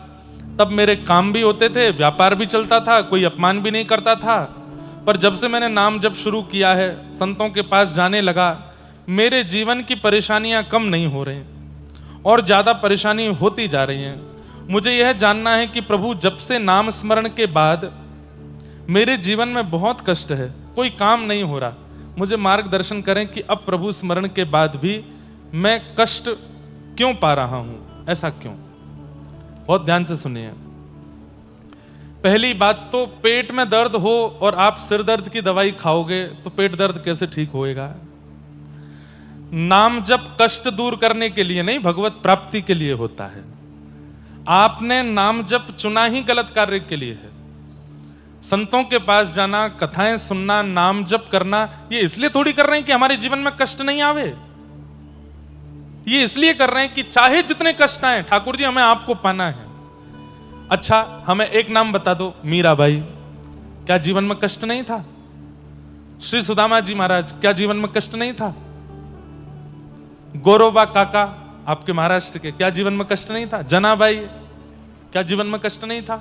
तब मेरे काम भी होते थे, व्यापार भी चलता था, कोई अपमान भी नहीं करता था। पर जब से मैंने नाम जप शुरू किया है, संतों के पास जाने लगा, मेरे जीवन की परेशानियां कम नहीं हो रही और ज्यादा परेशानी होती जा रही हैं। मुझे यह जानना है कि प्रभु, जब से नाम स्मरण के बाद मेरे जीवन में बहुत कष्ट है, कोई काम नहीं हो रहा, मुझे मार्गदर्शन करें कि अब प्रभु स्मरण के बाद भी मैं कष्ट क्यों पा रहा हूं, ऐसा क्यों? बहुत ध्यान से सुनिए। पहली बात तो, पेट में दर्द हो और आप सिर दर्द की दवाई खाओगे तो पेट दर्द कैसे ठीक होएगा? नाम जप कष्ट दूर करने के लिए नहीं, भगवत प्राप्ति के लिए होता है। आपने नाम जप चुना ही गलत कार्य के लिए है। संतों के पास जाना, कथाएं सुनना, नाम जप करना, ये इसलिए थोड़ी कर रहे हैं कि हमारे जीवन में कष्ट नहीं आवे। ये इसलिए कर रहे हैं कि चाहे जितने कष्ट आए, ठाकुर जी हमें आपको पाना है। अच्छा, हमें एक नाम बता दो, मीराबाई, क्या जीवन में कष्ट नहीं था? श्री सुदामा जी महाराज, क्या जीवन में कष्ट नहीं था? गौरवबा काका आपके महाराष्ट्र के, क्या जीवन में कष्ट नहीं था? जनाबाई, क्या जीवन में कष्ट नहीं था?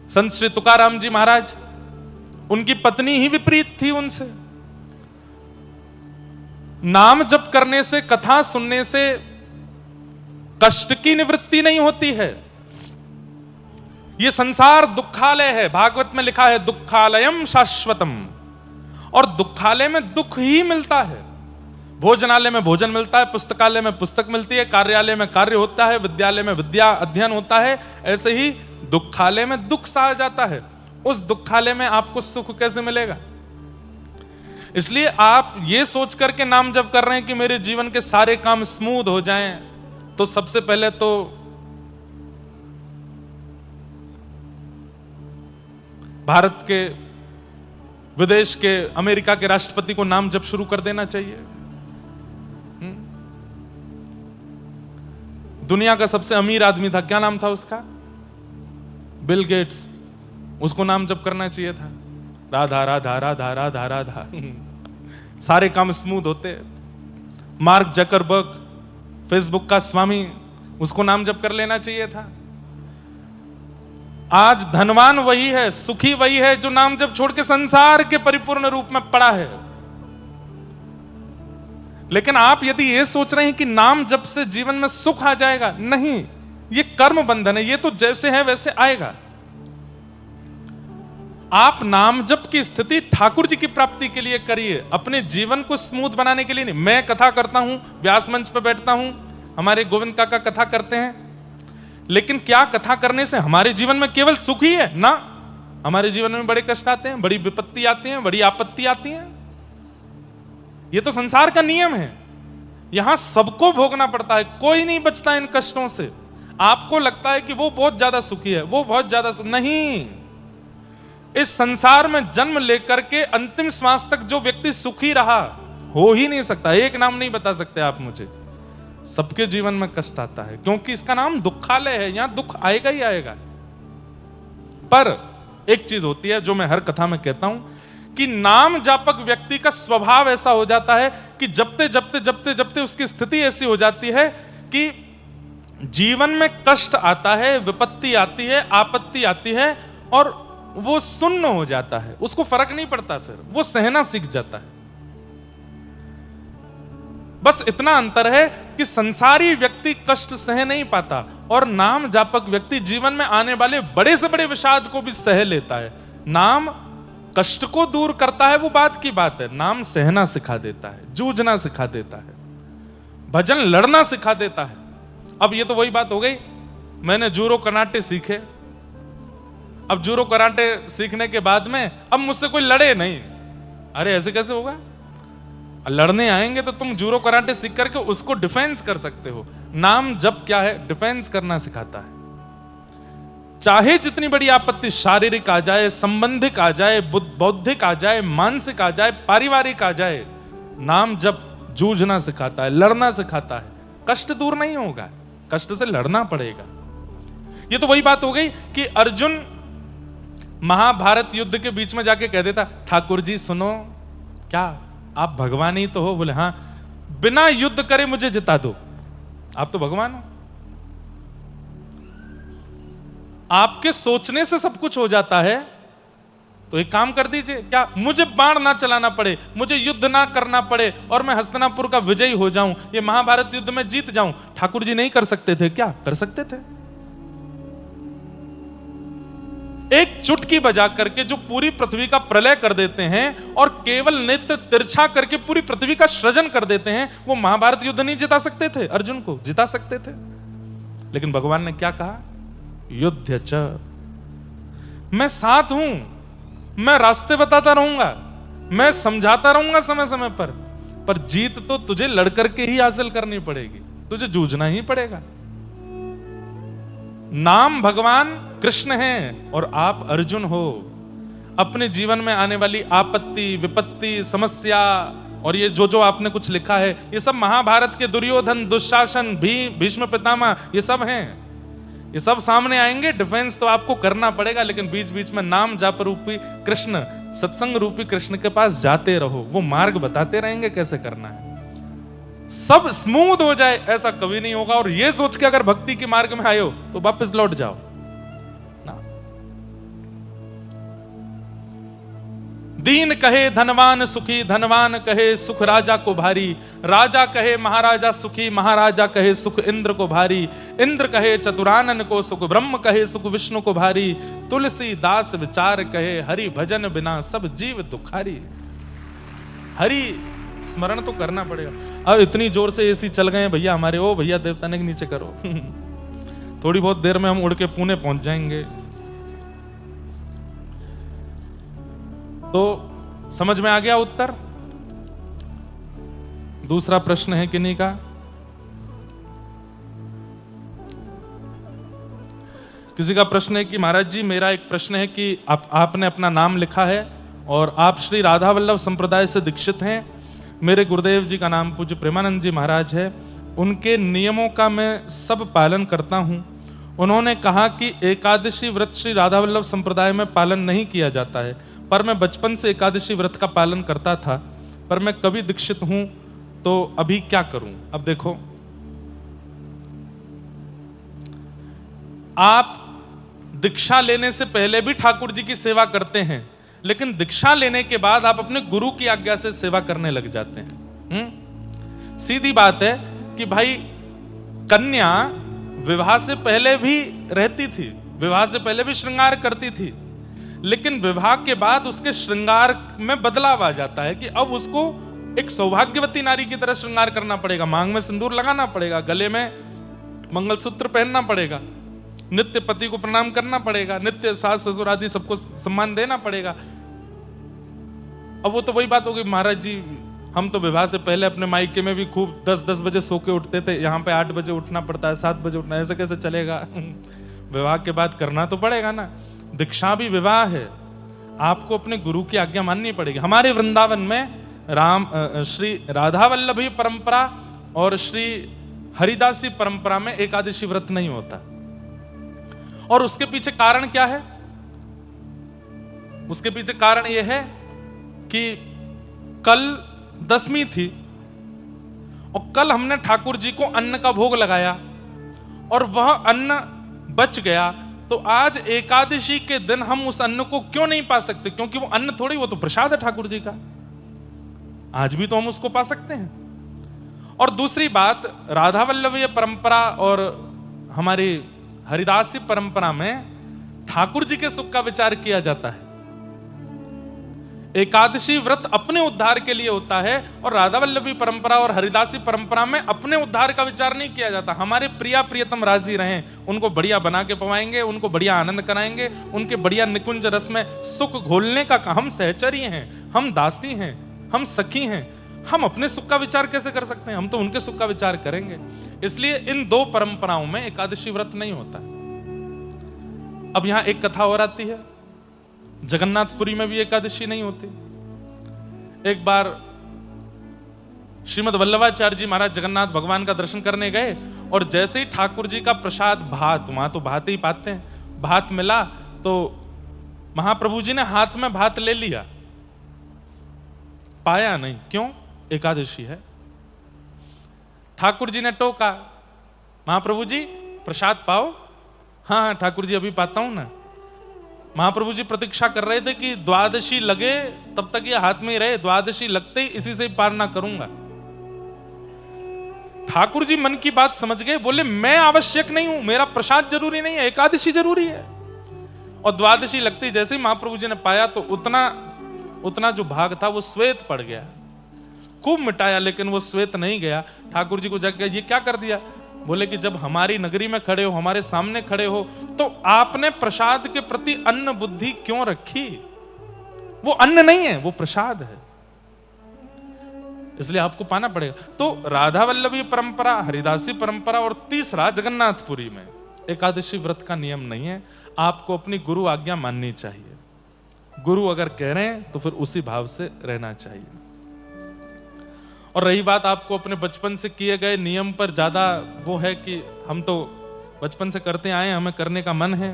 संत श्री तुकाराम जी महाराज, उनकी पत्नी ही विपरीत थी उनसे। नाम जप करने से, कथा सुनने से कष्ट की निवृत्ति नहीं होती है। ये संसार दुखालय है, भागवत में लिखा है दुखालयम शाश्वतम, और दुखालय में दुख ही मिलता है। भोजनालय में भोजन मिलता है, पुस्तकालय में पुस्तक मिलती है, कार्यालय में कार्य होता है, विद्यालय में विद्या अध्ययन होता है, ऐसे ही दुखालय में दुख सहा जाता है। उस दुखालय में आपको सुख कैसे मिलेगा? इसलिए आप ये सोच करके नाम जप कर रहे हैं कि मेरे जीवन के सारे काम स्मूथ हो जाएं, तो सबसे पहले तो भारत के, विदेश के, अमेरिका के राष्ट्रपति को नाम जप शुरू कर देना चाहिए। दुनिया का सबसे अमीर आदमी था, क्या नाम था उसका? बिल गेट्स, उसको नाम जप करना चाहिए था, राधा राधा राधा राधा राधा, सारे काम स्मूथ होते। मार्क जकरबर्ग, फेसबुक का स्वामी, उसको नाम जप कर लेना चाहिए था। आज धनवान वही है, सुखी वही है जो नाम जप छोड़ के संसार के परिपूर्ण रूप में पड़ा है। लेकिन आप यदि ये सोच रहे हैं कि नाम जप से जीवन में सुख आ जाएगा, नहीं, ये कर्म बंधन है, ये तो जैसे है वैसे आएगा। आप नाम जप की स्थिति ठाकुर जी की प्राप्ति के लिए करिए, अपने जीवन को स्मूथ बनाने के लिए नहीं। मैं कथा करता हूं, व्यास मंच पर बैठता हूं, हमारे गोविंद काका कथा करते हैं, लेकिन क्या कथा करने से हमारे जीवन में केवल सुख ही है? ना, हमारे जीवन में बड़े कष्ट आते हैं, बड़ी विपत्ति आती है, बड़ी आपत्ति आती है। ये तो संसार का नियम है, यहां सबको भोगना पड़ता है, कोई नहीं बचता इन कष्टों से। आपको लगता है कि वो बहुत ज्यादा सुखी है, वो बहुत ज्यादा नहीं। इस संसार में जन्म लेकर के अंतिम श्वास तक जो व्यक्ति सुखी रहा, हो ही नहीं सकता। एक नाम नहीं बता सकते आप मुझे। सबके जीवन में कष्ट आता है, क्योंकि इसका नाम दुखालय है, यहां दुख आएगा ही आएगा। पर एक चीज होती है जो मैं हर कथा में कहता हूं कि नाम जापक व्यक्ति का स्वभाव ऐसा हो जाता है कि जपते जपते जपते जपते उसकी स्थिति ऐसी हो जाती है कि जीवन में कष्ट आता है, विपत्ति आती है, आपत्ति आती है और वो सुन्न हो जाता है, उसको फर्क नहीं पड़ता, फिर वो सहना सीख जाता है। बस इतना अंतर है कि संसारी व्यक्ति कष्ट सह नहीं पाता और नाम जापक व्यक्ति जीवन में आने वाले बड़े से बड़े विषाद को भी सह लेता है। नाम कष्ट को दूर करता है, वो बात की बात है, नाम सहना सिखा देता है, जूझना सिखा देता है, भजन लड़ना सिखा देता है। अब ये तो वही बात हो गई, मैंने जूडो कराटे सीखे, अब जूडो कराटे सीखने के बाद में अब मुझसे कोई लड़े नहीं, अरे ऐसे कैसे होगा? लड़ने आएंगे तो तुम जूडो कराटे सीख करके उसको डिफेंस कर सकते हो। नाम जप क्या है? डिफेंस करना सिखाता है। चाहे जितनी बड़ी आपत्ति शारीरिक आ जाए, संबंधिक आ जाए, बौद्धिक आ जाए, मानसिक आ जाए, पारिवारिक आ जाए, नाम जप जूझना सिखाता है, लड़ना सिखाता है। कष्ट दूर नहीं होगा, कष्ट से लड़ना पड़ेगा। ये तो वही बात हो गई कि अर्जुन महाभारत युद्ध के बीच में जाके कह देता, ठाकुर जी सुनो, क्या आप भगवान ही तो हो? बोले हाँ, बिना युद्ध करे मुझे जिता दो, आप तो भगवान हो। आपके सोचने से सब कुछ हो जाता है, तो एक काम कर दीजिए, क्या मुझे बाण ना चलाना पड़े, मुझे युद्ध ना करना पड़े और मैं हस्तिनापुर का विजयी हो जाऊं, ये महाभारत युद्ध में जीत जाऊं। ठाकुर जी नहीं कर सकते थे क्या? कर सकते थे। एक चुटकी बजा करके जो पूरी पृथ्वी का प्रलय कर देते हैं और केवल नेत्र तिरछा करके पूरी पृथ्वी का सृजन कर देते हैं, वो महाभारत युद्ध नहीं जिता सकते थे? अर्जुन को जिता सकते थे, लेकिन भगवान ने क्या कहा? युद्ध च, मैं साथ हूं, मैं रास्ते बताता रहूंगा, मैं समझाता रहूंगा समय समय पर जीत तो तुझे लड़कर के ही हासिल करनी पड़ेगी, तुझे जूझना ही पड़ेगा। नाम भगवान कृष्ण हैं और आप अर्जुन हो। अपने जीवन में आने वाली आपत्ति, विपत्ति, समस्या और ये जो आपने कुछ लिखा है, ये सब महाभारत के दुर्योधन, दुशासन, भीष्म पितामह, ये सब हैं, ये सब सामने आएंगे। डिफेंस तो आपको करना पड़ेगा, लेकिन बीच बीच में नाम जाप रूपी कृष्ण, सत्संग रूपी कृष्ण के पास जाते रहो, वो मार्ग बताते रहेंगे कैसे करना है। सब स्मूथ हो जाए ऐसा कभी नहीं होगा, और ये सोच के अगर भक्ति के मार्ग में आए हो तो वापस लौट जाओ ना। दीन कहे धनवान सुखी, धनवान कहे सुख राजा को भारी, राजा कहे महाराजा सुखी, महाराजा कहे सुख इंद्र को भारी, इंद्र कहे चतुरानन को सुख, ब्रह्म कहे सुख विष्णु को भारी, तुलसी दास विचार कहे हरि भजन बिना सब जीव दुखारी। हरि स्मरण तो करना पड़ेगा। अब इतनी जोर से एसी चल गए भैया हमारे, ओ भैया देवताने के नीचे करो थोड़ी बहुत देर में हम उड़ के पुणे पहुंच जाएंगे। तो समझ में आ गया उत्तर? दूसरा प्रश्न है किन्हीं का? किसी का प्रश्न है कि महाराज जी मेरा एक प्रश्न है कि आपने अपना नाम लिखा है और आप श्री राधा वल्लभ संप्रदाय से दीक्षित हैं। मेरे गुरुदेव जी का नाम पूज्य प्रेमानंद जी महाराज है, उनके नियमों का मैं सब पालन करता हूं। उन्होंने कहा कि एकादशी व्रत श्री राधा वल्लभ संप्रदाय में पालन नहीं किया जाता है, पर मैं बचपन से एकादशी व्रत का पालन करता था, पर मैं कभी दीक्षित हूं, तो अभी क्या करूं? अब देखो, आप दीक्षा लेने से पहले भी ठाकुर जी की सेवा करते हैं, लेकिन दीक्षा लेने के बाद आप अपने गुरु की आज्ञा से सेवा करने लग जाते हैं। सीधी बात है कि भाई कन्या विवाह से पहले भी रहती थी, विवाह से पहले भी श्रृंगार करती थी, लेकिन विवाह के बाद उसके श्रृंगार में बदलाव आ जाता है कि अब उसको एक सौभाग्यवती नारी की तरह श्रृंगार करना पड़ेगा, मांग में सिंदूर लगाना पड़ेगा, गले में मंगलसूत्र पहनना पड़ेगा, नित्य पति को प्रणाम करना पड़ेगा, नित्य सास ससुर आदि सबको सम्मान देना पड़ेगा। अब वो तो वही बात होगी, महाराज जी हम तो विवाह से पहले अपने मायके में भी खूब 10-10 बजे सो के उठते थे, यहाँ पे 8 बजे उठना पड़ता है, 7 बजे उठना, ऐसे कैसे चलेगा विवाह के बाद करना तो पड़ेगा ना। दीक्षा भी विवाह है, आपको अपने गुरु की आज्ञा माननी पड़ेगी। हमारे वृंदावन में श्री राधा वल्लभी परंपरा और श्री हरिदासी परंपरा में एकादशी व्रत नहीं होता, और उसके पीछे कारण क्या है? उसके पीछे कारण यह है कि कल दशमी थी और कल हमने ठाकुर जी को अन्न का भोग लगाया और वह अन्न बच गया, तो आज एकादशी के दिन हम उस अन्न को क्यों नहीं पा सकते? क्योंकि वो अन्न थोड़ी, वो तो प्रसाद है ठाकुर जी का, आज भी तो हम उसको पा सकते हैं। और दूसरी बात, राधा वल्लभीय परंपरा और हमारी हरिदासी परंपरा में ठाकुर जी के सुख का विचार किया जाता है। एकादशी व्रत अपने उद्धार के लिए होता है और राधा वल्लभी परंपरा और हरिदासी परंपरा में अपने उद्धार का विचार नहीं किया जाता। हमारे प्रिया प्रियतम राजी रहें, उनको बढ़िया बना के पवाएंगे, उनको बढ़िया आनंद कराएंगे, उनके बढ़िया निकुंज रस में सुख घोलने का। हम सहचरी हैं, हम दासी हैं, हम सखी हैं, हम अपने सुख का विचार कैसे कर सकते हैं? हम तो उनके सुख का विचार करेंगे। इसलिए इन दो परंपराओं में एकादशी व्रत नहीं होता। अब यहां एक कथा और आती है, जगन्नाथपुरी में भी एकादशी नहीं होती। एक बार श्रीमद वल्लभाचार्य जी महाराज जगन्नाथ भगवान का दर्शन करने गए और जैसे ही ठाकुर जी का प्रसाद भात, वहां तो भात ही पाते हैं, भात मिला तो महाप्रभु जी ने हाथ में भात ले लिया, पाया नहीं। क्यों? एकादशी है। ठाकुर जी ने टोका, महाप्रभु जी प्रसाद पाओ। हाँ हाँ ठाकुर जी अभी पाता हूं ना। महाप्रभु जी प्रतीक्षा कर रहे थे कि द्वादशी लगे तब तक ये हाथ में ही रहे, द्वादशी लगते ही इसी से पार ना करूंगा। ठाकुर जी मन की बात समझ गए, बोले मैं आवश्यक नहीं हूं, मेरा प्रसाद जरूरी नहीं है, एकादशी जरूरी है। और द्वादशी लगते ही जैसे ही महाप्रभु जी ने पाया तो उतना जो भाग था वो श्वेत पड़ गया। खूब मिटाया लेकिन वो श्वेत नहीं गया। ठाकुर जी को जाकर ये क्या कर दिया? बोले कि जब हमारी नगरी में खड़े हो, हमारे सामने खड़े हो, तो आपने प्रसाद के प्रति अन्न बुद्धि क्यों रखी? वो अन्न नहीं है, वो प्रसाद है, इसलिए आपको पाना पड़ेगा। तो राधा वल्लभी परंपरा, हरिदासी परंपरा और तीसरा जगन्नाथपुरी में एकादशी व्रत का नियम नहीं है। आपको अपनी गुरु आज्ञा माननी चाहिए। गुरु अगर कह रहे हैं तो फिर उसी भाव से रहना चाहिए। और रही बात आपको अपने बचपन से किए गए नियम पर ज्यादा वो है कि हम तो बचपन से करते आए, हमें करने का मन है,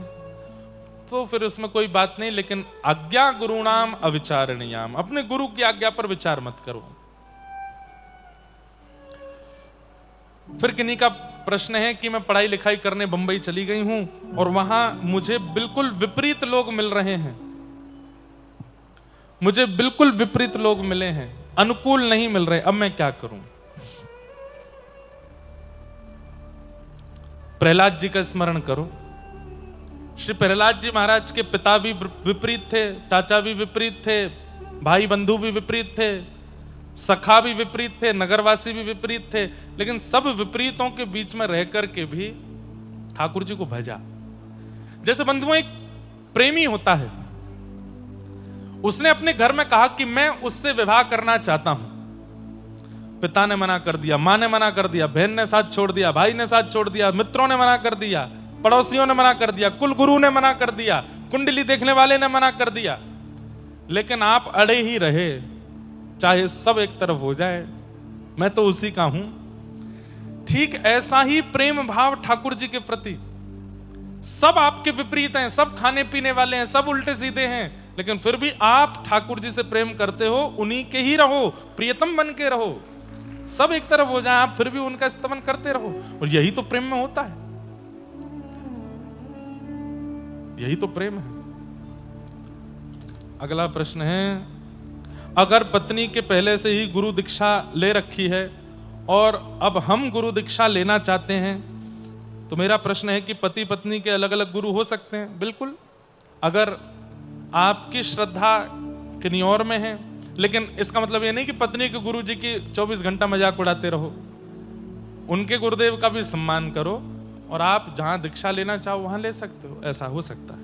तो फिर उसमें कोई बात नहीं। लेकिन आज्ञा गुरुणाम अविचारणीयाम, अपने गुरु की आज्ञा पर विचार मत करो। फिर किन्हीं का प्रश्न है कि मैं पढ़ाई लिखाई करने बंबई चली गई हूं और वहां मुझे बिल्कुल विपरीत लोग मिल रहे हैं, मुझे बिल्कुल विपरीत लोग मिले हैं, अनुकूल नहीं मिल रहे, अब मैं क्या करूं? प्रहलाद जी का स्मरण करो। श्री प्रहलाद जी महाराज के पिता भी विपरीत थे, चाचा भी विपरीत थे, भाई बंधु भी विपरीत थे, सखा भी विपरीत थे, नगरवासी भी विपरीत थे, लेकिन सब विपरीतों के बीच में रह करके भी ठाकुर जी को भजा। जैसे बंधुओं, एक प्रेमी होता है, उसने अपने घर में कहा कि मैं उससे विवाह करना चाहता हूं। पिता ने मना कर दिया, मां ने मना कर दिया, बहन ने साथ छोड़ दिया, भाई ने साथ छोड़ दिया, मित्रों ने मना कर दिया, पड़ोसियों ने मना कर दिया, कुल गुरु ने मना कर दिया, कुंडली देखने वाले ने मना कर दिया, लेकिन आप अड़े ही रहे, चाहे सब एक तरफ हो जाए, मैं तो उसी का हूं। ठीक ऐसा ही प्रेम भाव ठाकुर जी के प्रति। सब आपके विपरीत हैं, सब खाने पीने वाले हैं, सब उल्टे सीधे हैं, लेकिन फिर भी आप ठाकुर जी से प्रेम करते हो, उन्हीं के ही रहो, प्रियतम बन के रहो। सब एक तरफ हो जाए, आप फिर भी उनका स्तवन करते रहो, और यही तो प्रेम में होता है, यही तो प्रेम है। अगला प्रश्न है, अगर पत्नी के पहले से ही गुरु दीक्षा ले रखी है और अब हम गुरु दीक्षा लेना चाहते हैं, तो मेरा प्रश्न है कि पति पत्नी के अलग अलग गुरु हो सकते हैं? बिल्कुल, अगर आपकी श्रद्धा किन्हीं और में है। लेकिन इसका मतलब ये नहीं कि पत्नी के गुरु जी की 24 घंटा मजाक उड़ाते रहो। उनके गुरुदेव का भी सम्मान करो और आप जहां दीक्षा लेना चाहो वहां ले सकते हो, ऐसा हो सकता है।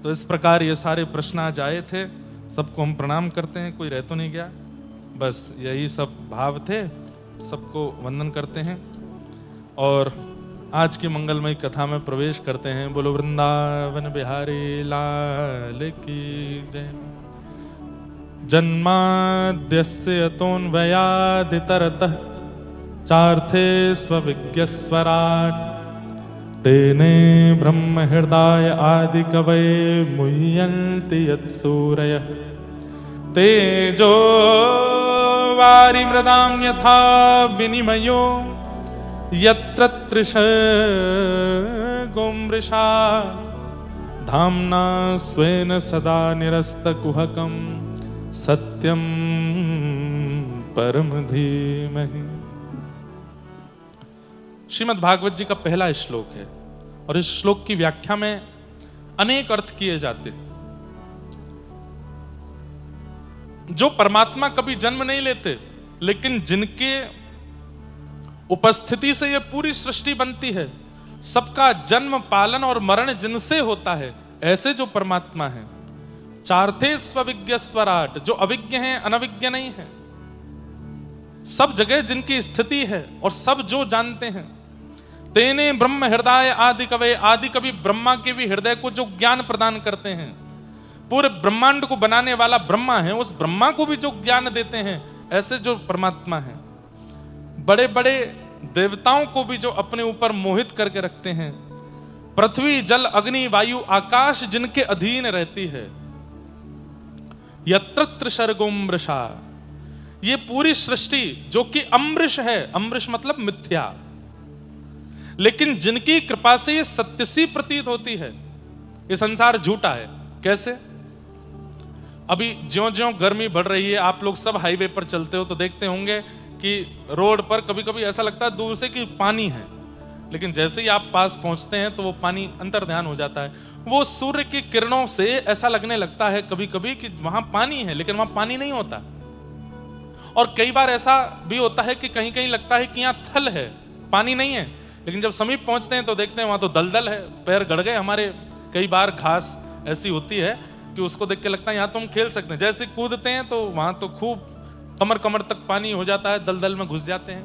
तो इस प्रकार ये सारे प्रश्न आज आए थे, सबको हम प्रणाम करते हैं, कोई रह तो नहीं गया, बस यही सब भाव थे, सबको वंदन करते हैं और आज की मंगलमय कथा में प्रवेश करते हैं। बोलो वृंदावन बिहारी लाल की जय। जन्माद्यस्य यतोऽन्वयादितरतः चार्थे स्वविज्ञस्वराट् तेने ब्रह्म हृदय आदि कवये मुह्यन्ति यत्सूरयः तेजो वारि मृदां यथा विनिमयो यत्र त्रिशर्गो मृषा धाम्ना स्वेन सदा निरस्तकुहकं सत्यं परम धीमहि। श्रीमद् भागवत जी का पहला श्लोक है और इस श्लोक की व्याख्या में अनेक अर्थ किए जाते हैं। जो परमात्मा कभी जन्म नहीं लेते, लेकिन जिनके उपस्थिति से यह पूरी सृष्टि बनती है, सबका जन्म पालन और मरण जिनसे होता है, ऐसे जो परमात्मा है। चार्थे स्वविज्ञ स्वराट, जो अविज्ञ हैं, अनविज्ञ नहीं है, सब जगह जिनकी स्थिति है और सब जो जानते हैं। तेने ब्रह्म हृदय आदि कवि, आदि कवि ब्रह्मा के भी हृदय को जो ज्ञान प्रदान करते हैं, पूरे ब्रह्मांड को बनाने वाला ब्रह्मा है, उस ब्रह्मा को भी जो ज्ञान देते हैं, ऐसे जो परमात्मा है। बड़े बड़े देवताओं को भी जो अपने ऊपर मोहित करके रखते हैं। पृथ्वी जल अग्नि वायु आकाश जिनके अधीन रहती है। यत्र त्रिशर्गो मृषा, ये पूरी सृष्टि जो कि अमृष है, अमृष मतलब मिथ्या, लेकिन जिनकी कृपा से ये सत्य सी प्रतीत होती है। ये संसार झूठा है। कैसे? अभी ज्यों-ज्यों गर्मी बढ़ रही है, आप लोग सब हाईवे पर चलते हो तो देखते होंगे कि रोड पर कभी कभी ऐसा लगता है दूर से कि पानी है, लेकिन जैसे ही आप पास पहुंचते हैं तो वो पानी अंतर्ध्यान हो जाता है। वो सूर्य की किरणों से ऐसा लगने लगता है कभी कभी कि वहां पानी है, लेकिन वहां पानी नहीं होता। और कई बार ऐसा भी होता है कि कहीं कहीं लगता है कि यहाँ थल है, पानी नहीं है, लेकिन जब समीप पहुंचते हैं तो देखते हैं वहां तो दलदल है, पैर गड़ गए हमारे। कई बार घास ऐसी होती है कि उसको देख के लगता है यहाँ तो हम खेल सकते हैं। जैसे कूदते हैं तो वहां तो खूब कमर कमर तक पानी हो जाता है, दलदल में घुस जाते हैं।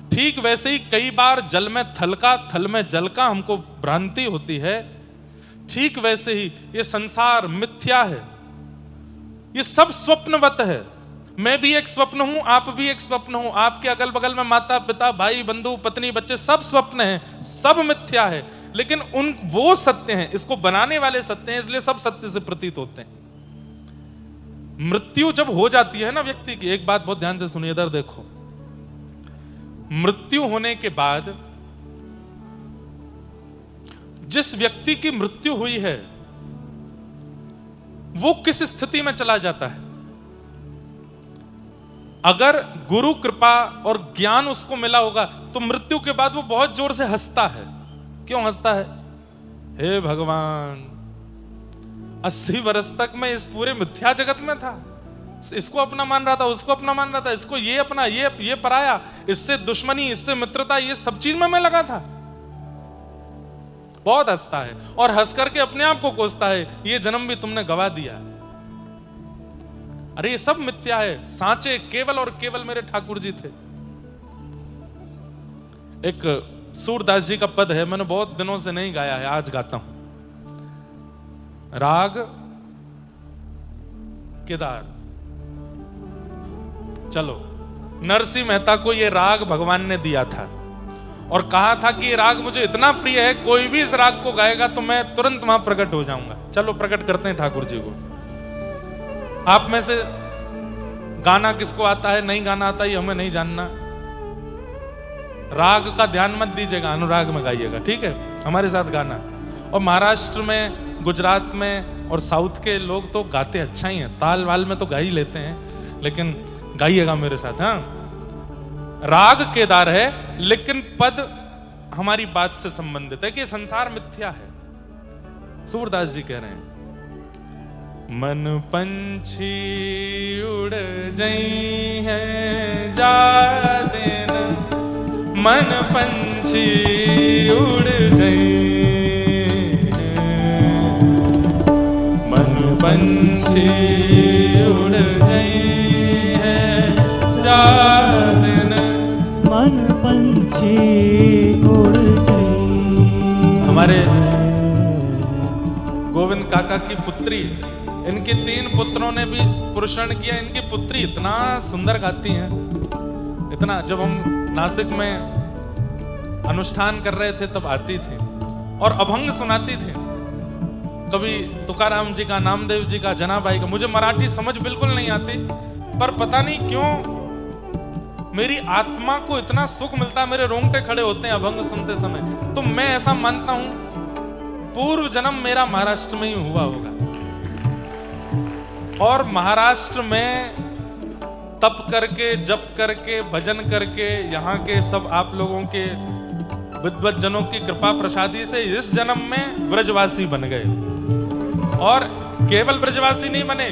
ठीक वैसे ही कई बार जल में थल का, थल में जल का हमको भ्रांति होती है। ठीक वैसे ही ये संसार मिथ्या है, ये सब स्वप्नवत है। मैं भी एक स्वप्न हूं, आप भी एक स्वप्न हो, आपके अगल बगल में माता पिता भाई बंधु पत्नी बच्चे सब स्वप्न हैं, सब मिथ्या है, लेकिन उन वो सत्य हैं, इसको बनाने वाले सत्य हैं, इसलिए सब सत्य से प्रतीत होते हैं। मृत्यु जब हो जाती है ना व्यक्ति की, एक बात बहुत ध्यान से सुनिए, इधर देखो। मृत्यु होने के बाद जिस व्यक्ति की मृत्यु हुई है वो किस स्थिति में चला जाता है? अगर गुरु कृपा और ज्ञान उसको मिला होगा तो मृत्यु के बाद वो बहुत जोर से हंसता है। क्यों हंसता है? हे भगवान, 80 वर्ष तक मैं इस पूरे मिथ्या जगत में था, इसको अपना मान रहा था, उसको अपना मान रहा था, इसको ये अपना, ये पराया, इससे दुश्मनी, इससे मित्रता, ये सब चीज में मैं लगा था। बहुत हंसता है और हंस करके अपने आप को कोसता है, ये जन्म भी तुमने गवा दिया। अरे ये सब मिथ्या है, सांचे केवल और केवल मेरे ठाकुर जी थे। एक सूरदास जी का पद है, मैंने बहुत दिनों से नहीं गाया है, आज गाता हूं। राग केदार। चलो, नरसिंह मेहता को ये राग भगवान ने दिया था और कहा था कि ये राग मुझे इतना प्रिय है, कोई भी इस राग को गाएगा तो मैं तुरंत वहां प्रकट हो जाऊंगा। चलो प्रकट करते हैं ठाकुर जी को। आप में से गाना किसको आता है, नहीं गाना आता है, ये हमें नहीं जानना। राग का ध्यान मत दीजिएगा, अनुराग में गाइएगा, ठीक है? हमारे साथ गाना। और महाराष्ट्र में, गुजरात में और साउथ के लोग तो गाते अच्छा ही हैं, ताल वाल में तो गा ही लेते हैं, लेकिन गाइएगा मेरे साथ। हाँ, राग केदार है, लेकिन पद हमारी बात से संबंधित है कि संसार मिथ्या है। सूरदास जी कह रहे हैं, मन पंछी उड़ जई है जा दिन, मन पंछी उड़ जई है, मन पंछी उड़ जई है जा दिन, मन पंछी उड़ गई। हमारे गोविंद काका की पुत्री, इनके 3 पुत्रों ने भी पुरुषण किया। इनकी पुत्री इतना सुंदर गाती हैं, इतना। जब हम नासिक में अनुष्ठान कर रहे थे तब आती थी और अभंग सुनाती थी। कभी तुकाराम जी का, नामदेव जी का, जनाबाई का। मुझे मराठी समझ बिल्कुल नहीं आती, पर पता नहीं क्यों मेरी आत्मा को इतना सुख मिलता है, मेरे रोंगटे खड़े होते हैं अभंग सुनते समय। तो मैं ऐसा मानता हूं पूर्व जन्म मेरा महाराष्ट्र में ही हुआ होगा, और महाराष्ट्र में तप करके, जप करके, भजन करके, यहाँ के सब आप लोगों के विद्वत जनों की कृपा प्रसादी से इस जन्म में ब्रजवासी बन गए। और केवल ब्रजवासी नहीं बने,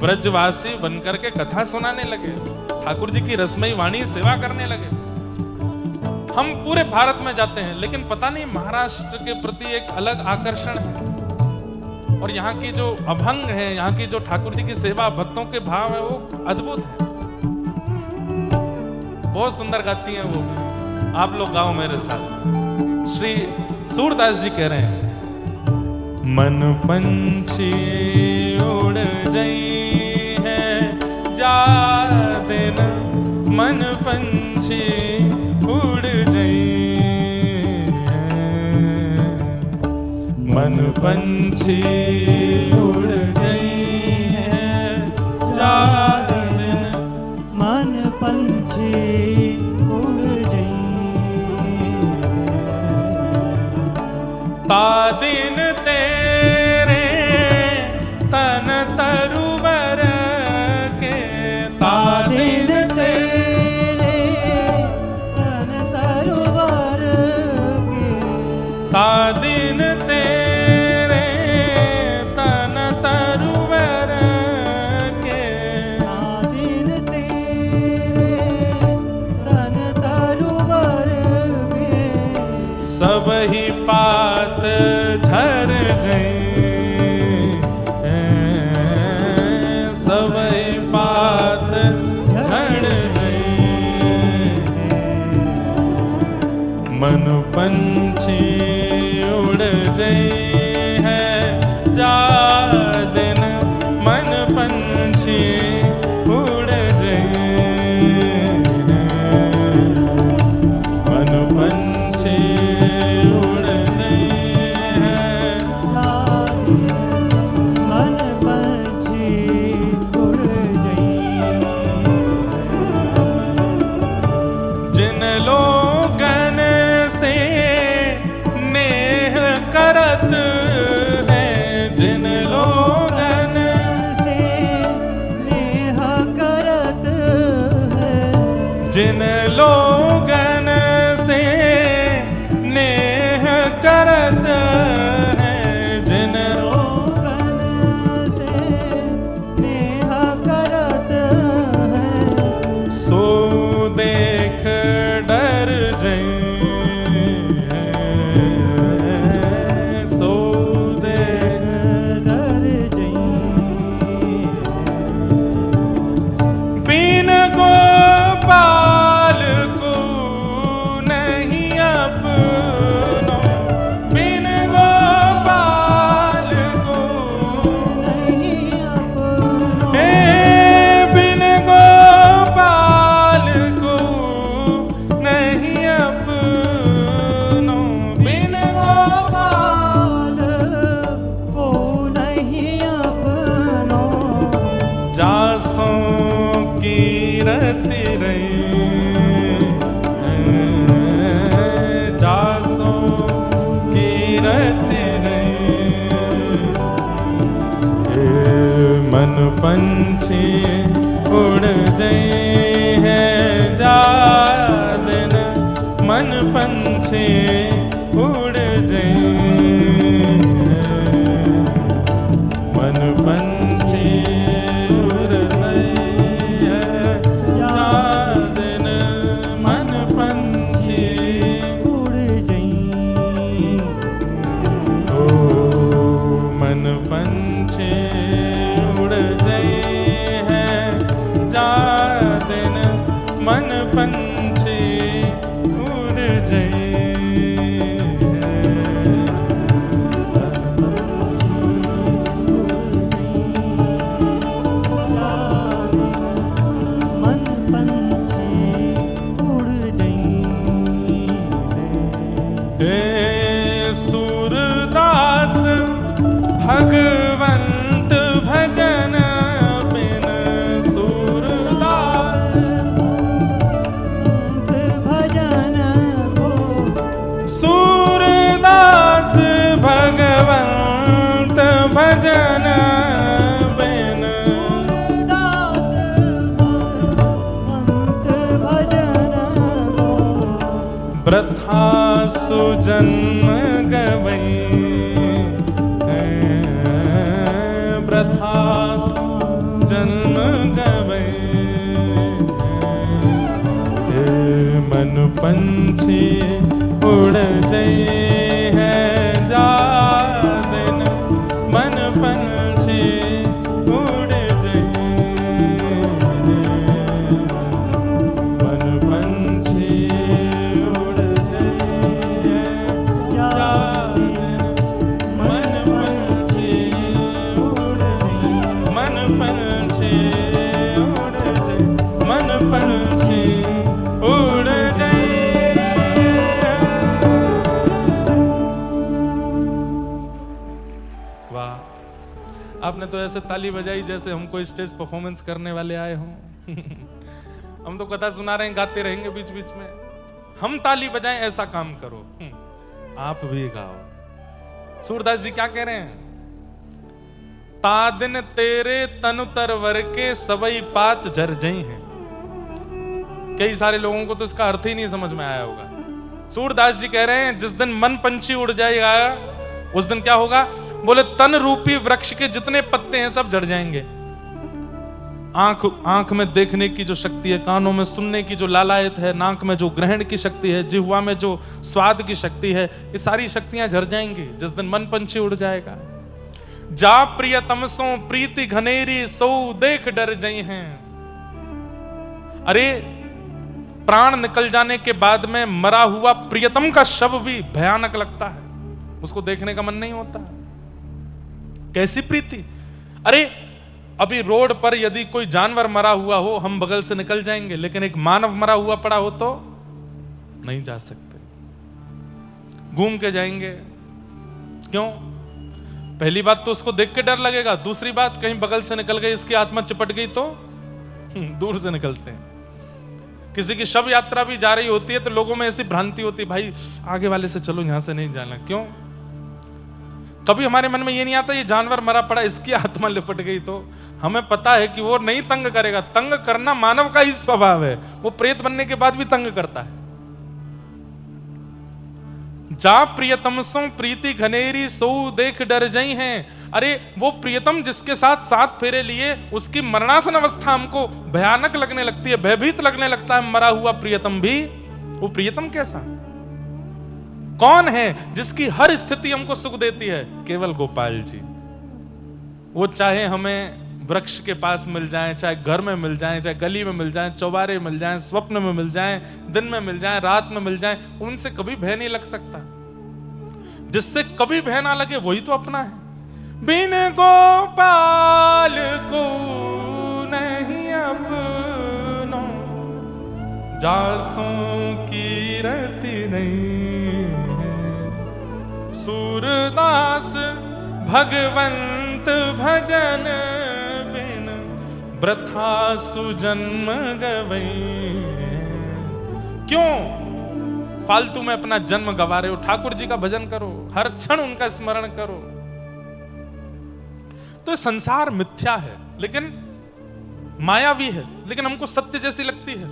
ब्रजवासी बनकर के कथा सुनाने लगे, ठाकुर जी की रसमयी वाणी सेवा करने लगे। हम पूरे भारत में जाते हैं, लेकिन पता नहीं महाराष्ट्र के प्रति एक अलग आकर्षण है, और यहाँ की जो अभंग है, यहाँ की जो ठाकुर जी की सेवा, भक्तों के भाव है, वो अद्भुत है। बहुत सुंदर गाती हैं वो। आप लोग गाओ मेरे साथ। श्री सूरदास जी कह रहे हैं, मन पंछी उड़ जाई है जा दिन, मन पंछी उड़ जाई है, मन पंछी उड़ जाई है जा दिन, मन पंछी उड़ जाई ता दिन तेरे तन तरुवर के, ता दिन तेरे तन तरुवर के, ता दिन तेरे तन तरुवर के, दिन तेरे तन तरुवर के, सब ही पात झर जाई, सब ही पात झड़ जाई, मन पंछी उड़ जाई है जा दिन, मन पंछी उड़ जाई, मन पंछी उड़ जाई है, मन पंछी उड़ जाई। जिन लोगन से नेह करत है, जिन लोगन से नेह करत है, जिन लोगन से नेह करत है, जिन लोगन से नेह करत है, सो देख डर जाई, सो देख डर जाई। बिन गोपाल को नहीं अपनो, बिन गोपाल को नहीं अपनो, हे बिन गोपाल को नहीं अपनो, बिन गोपाल को नहीं अपनो, जासों की रति रही, जासों की रति रही, मन पंछी उड़ जाई है जा दिन, मन पंछी उड़ जाई, मन पंछी उड़ जाई है जा दिन, मन पंछी उड़ जाई। ओ मन पंछी उड़ जाई है जा दिन, मन पंछी उड़ जाई। प्रथा सुजन्म गवई, प्रथा जन्म गवई, मन पंछी उड़ जाए हैं जा दिन, मन पंछी उड़ जाए, मन पंछी उड़ जाए जा दिन, मन पंछी उड़ जाए, मन पंछी उड़ जाए, मन पंछी उड़ जाए। वाह, आपने तो ऐसे ताली बजाई जैसे हमको स्टेज परफॉर्मेंस करने वाले आए हों। हम तो कथा सुना रहे हैं, गाते रहेंगे बीच बीच में, हम ताली बजाएं ऐसा काम करो। आप भी गाओ। सूरदास जी क्या कह रहे हैं? तादिन तेरे तनु तरवर के सबई पात झर जई हैं। कई सारे लोगों को तो इसका अर्थ ही नहीं समझ में आया होगा। सूरदास जी कह रहे हैं जिस दिन मन पंछी उड़ जाएगा उस दिन क्या होगा? बोले तन रूपी वृक्ष के जितने पत्ते हैं सब झड़ जाएंगे। आंख में देखने की जो शक्ति है, कानों में सुनने की जो लालायत है, नाक में जो ग्रहण की शक्ति है, जिह्वा में जो स्वाद की शक्ति है, ये सारी शक्तियां झड़ जाएंगी जिस दिन मन पंछी उड़ जाएगा। जा प्रियतम सो प्रीति घनेरी सो देख डर जई हैं। अरे प्राण निकल जाने के बाद में मरा हुआ प्रियतम का शव भी भयानक लगता है, उसको देखने का मन नहीं होता। कैसी प्रीति! अरे अभी रोड पर यदि कोई जानवर मरा हुआ हो हम बगल से निकल जाएंगे, लेकिन एक मानव मरा हुआ पड़ा हो तो नहीं जा सकते, घूम के जाएंगे। क्यों? पहली बात तो उसको देख के डर लगेगा, दूसरी बात कहीं बगल से निकल गई, इसकी आत्मा चिपट गई तो दूर से निकलते हैं। किसी की शव यात्रा भी जा रही होती है तो लोगों में ऐसी भ्रांति होती है, भाई आगे वाले से चलो, यहां से नहीं जाना। क्यों? कभी हमारे मन में ये नहीं आता ये जानवर मरा पड़ा, इसकी आत्मा लिपट गई तो हमें पता है कि वो नहीं तंग करेगा। तंग करना मानव का ही स्वभाव है, वो प्रेत बनने के बाद भी तंग करता है। जा प्रियतम सो प्रीति घनेरी सो देख डर जई हैं। अरे वो प्रियतम जिसके साथ 7 फेरे लिए उसकी मरणासन अवस्था हमको भयानक लगने लगती है, भयभीत लगने लगता है मरा हुआ प्रियतम भी। वो प्रियतम कैसा? कौन है जिसकी हर स्थिति हमको सुख देती है? केवल गोपाल जी। वो चाहे हमें वृक्ष के पास मिल जाएं, चाहे घर में मिल जाएं, चाहे गली में मिल जाएं, चौबारे मिल जाएं, स्वप्न में मिल जाएं, दिन में मिल जाएं, रात में मिल जाएं, उनसे कभी भय नहीं लग सकता। जिससे कभी भय ना लगे वही तो अपना है। बिन गोपाल को नहीं अपनो, जासों की रति नहीं है। सूरदास भगवंत भजन बिन वृथा सुजन्म गवई। क्यों फालतू में अपना जन्म गवा रहे हो? ठाकुर जी का भजन करो, हर क्षण उनका स्मरण करो। तो संसार मिथ्या है, लेकिन मायावी है, लेकिन हमको सत्य जैसी लगती है।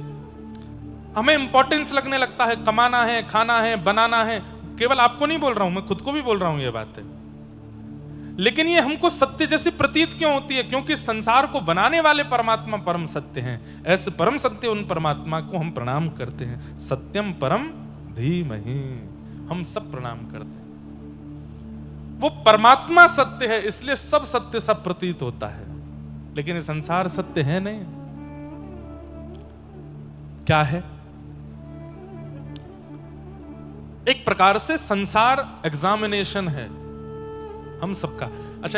हमें इंपॉर्टेंस लगने लगता है, कमाना है, खाना है, बनाना है। केवल आपको नहीं बोल रहा हूं, मैं खुद को भी बोल रहा हूं ये बातें। लेकिन ये हमको सत्य जैसी प्रतीत क्यों होती है? क्योंकि संसार को बनाने वाले परमात्मा परम सत्य हैं। ऐसे परम सत्य उन परमात्मा को हम प्रणाम करते हैं। सत्यम परम धीमहि, हम सब प्रणाम करते हैं। वो परमात्मा सत्य है, इसलिए सब सत्य सब प्रतीत होता है। लेकिन ये संसार सत्य है नहीं। क्या है? एक प्रकार से संसार एग्जामिनेशन है हम सबका। अच्छा,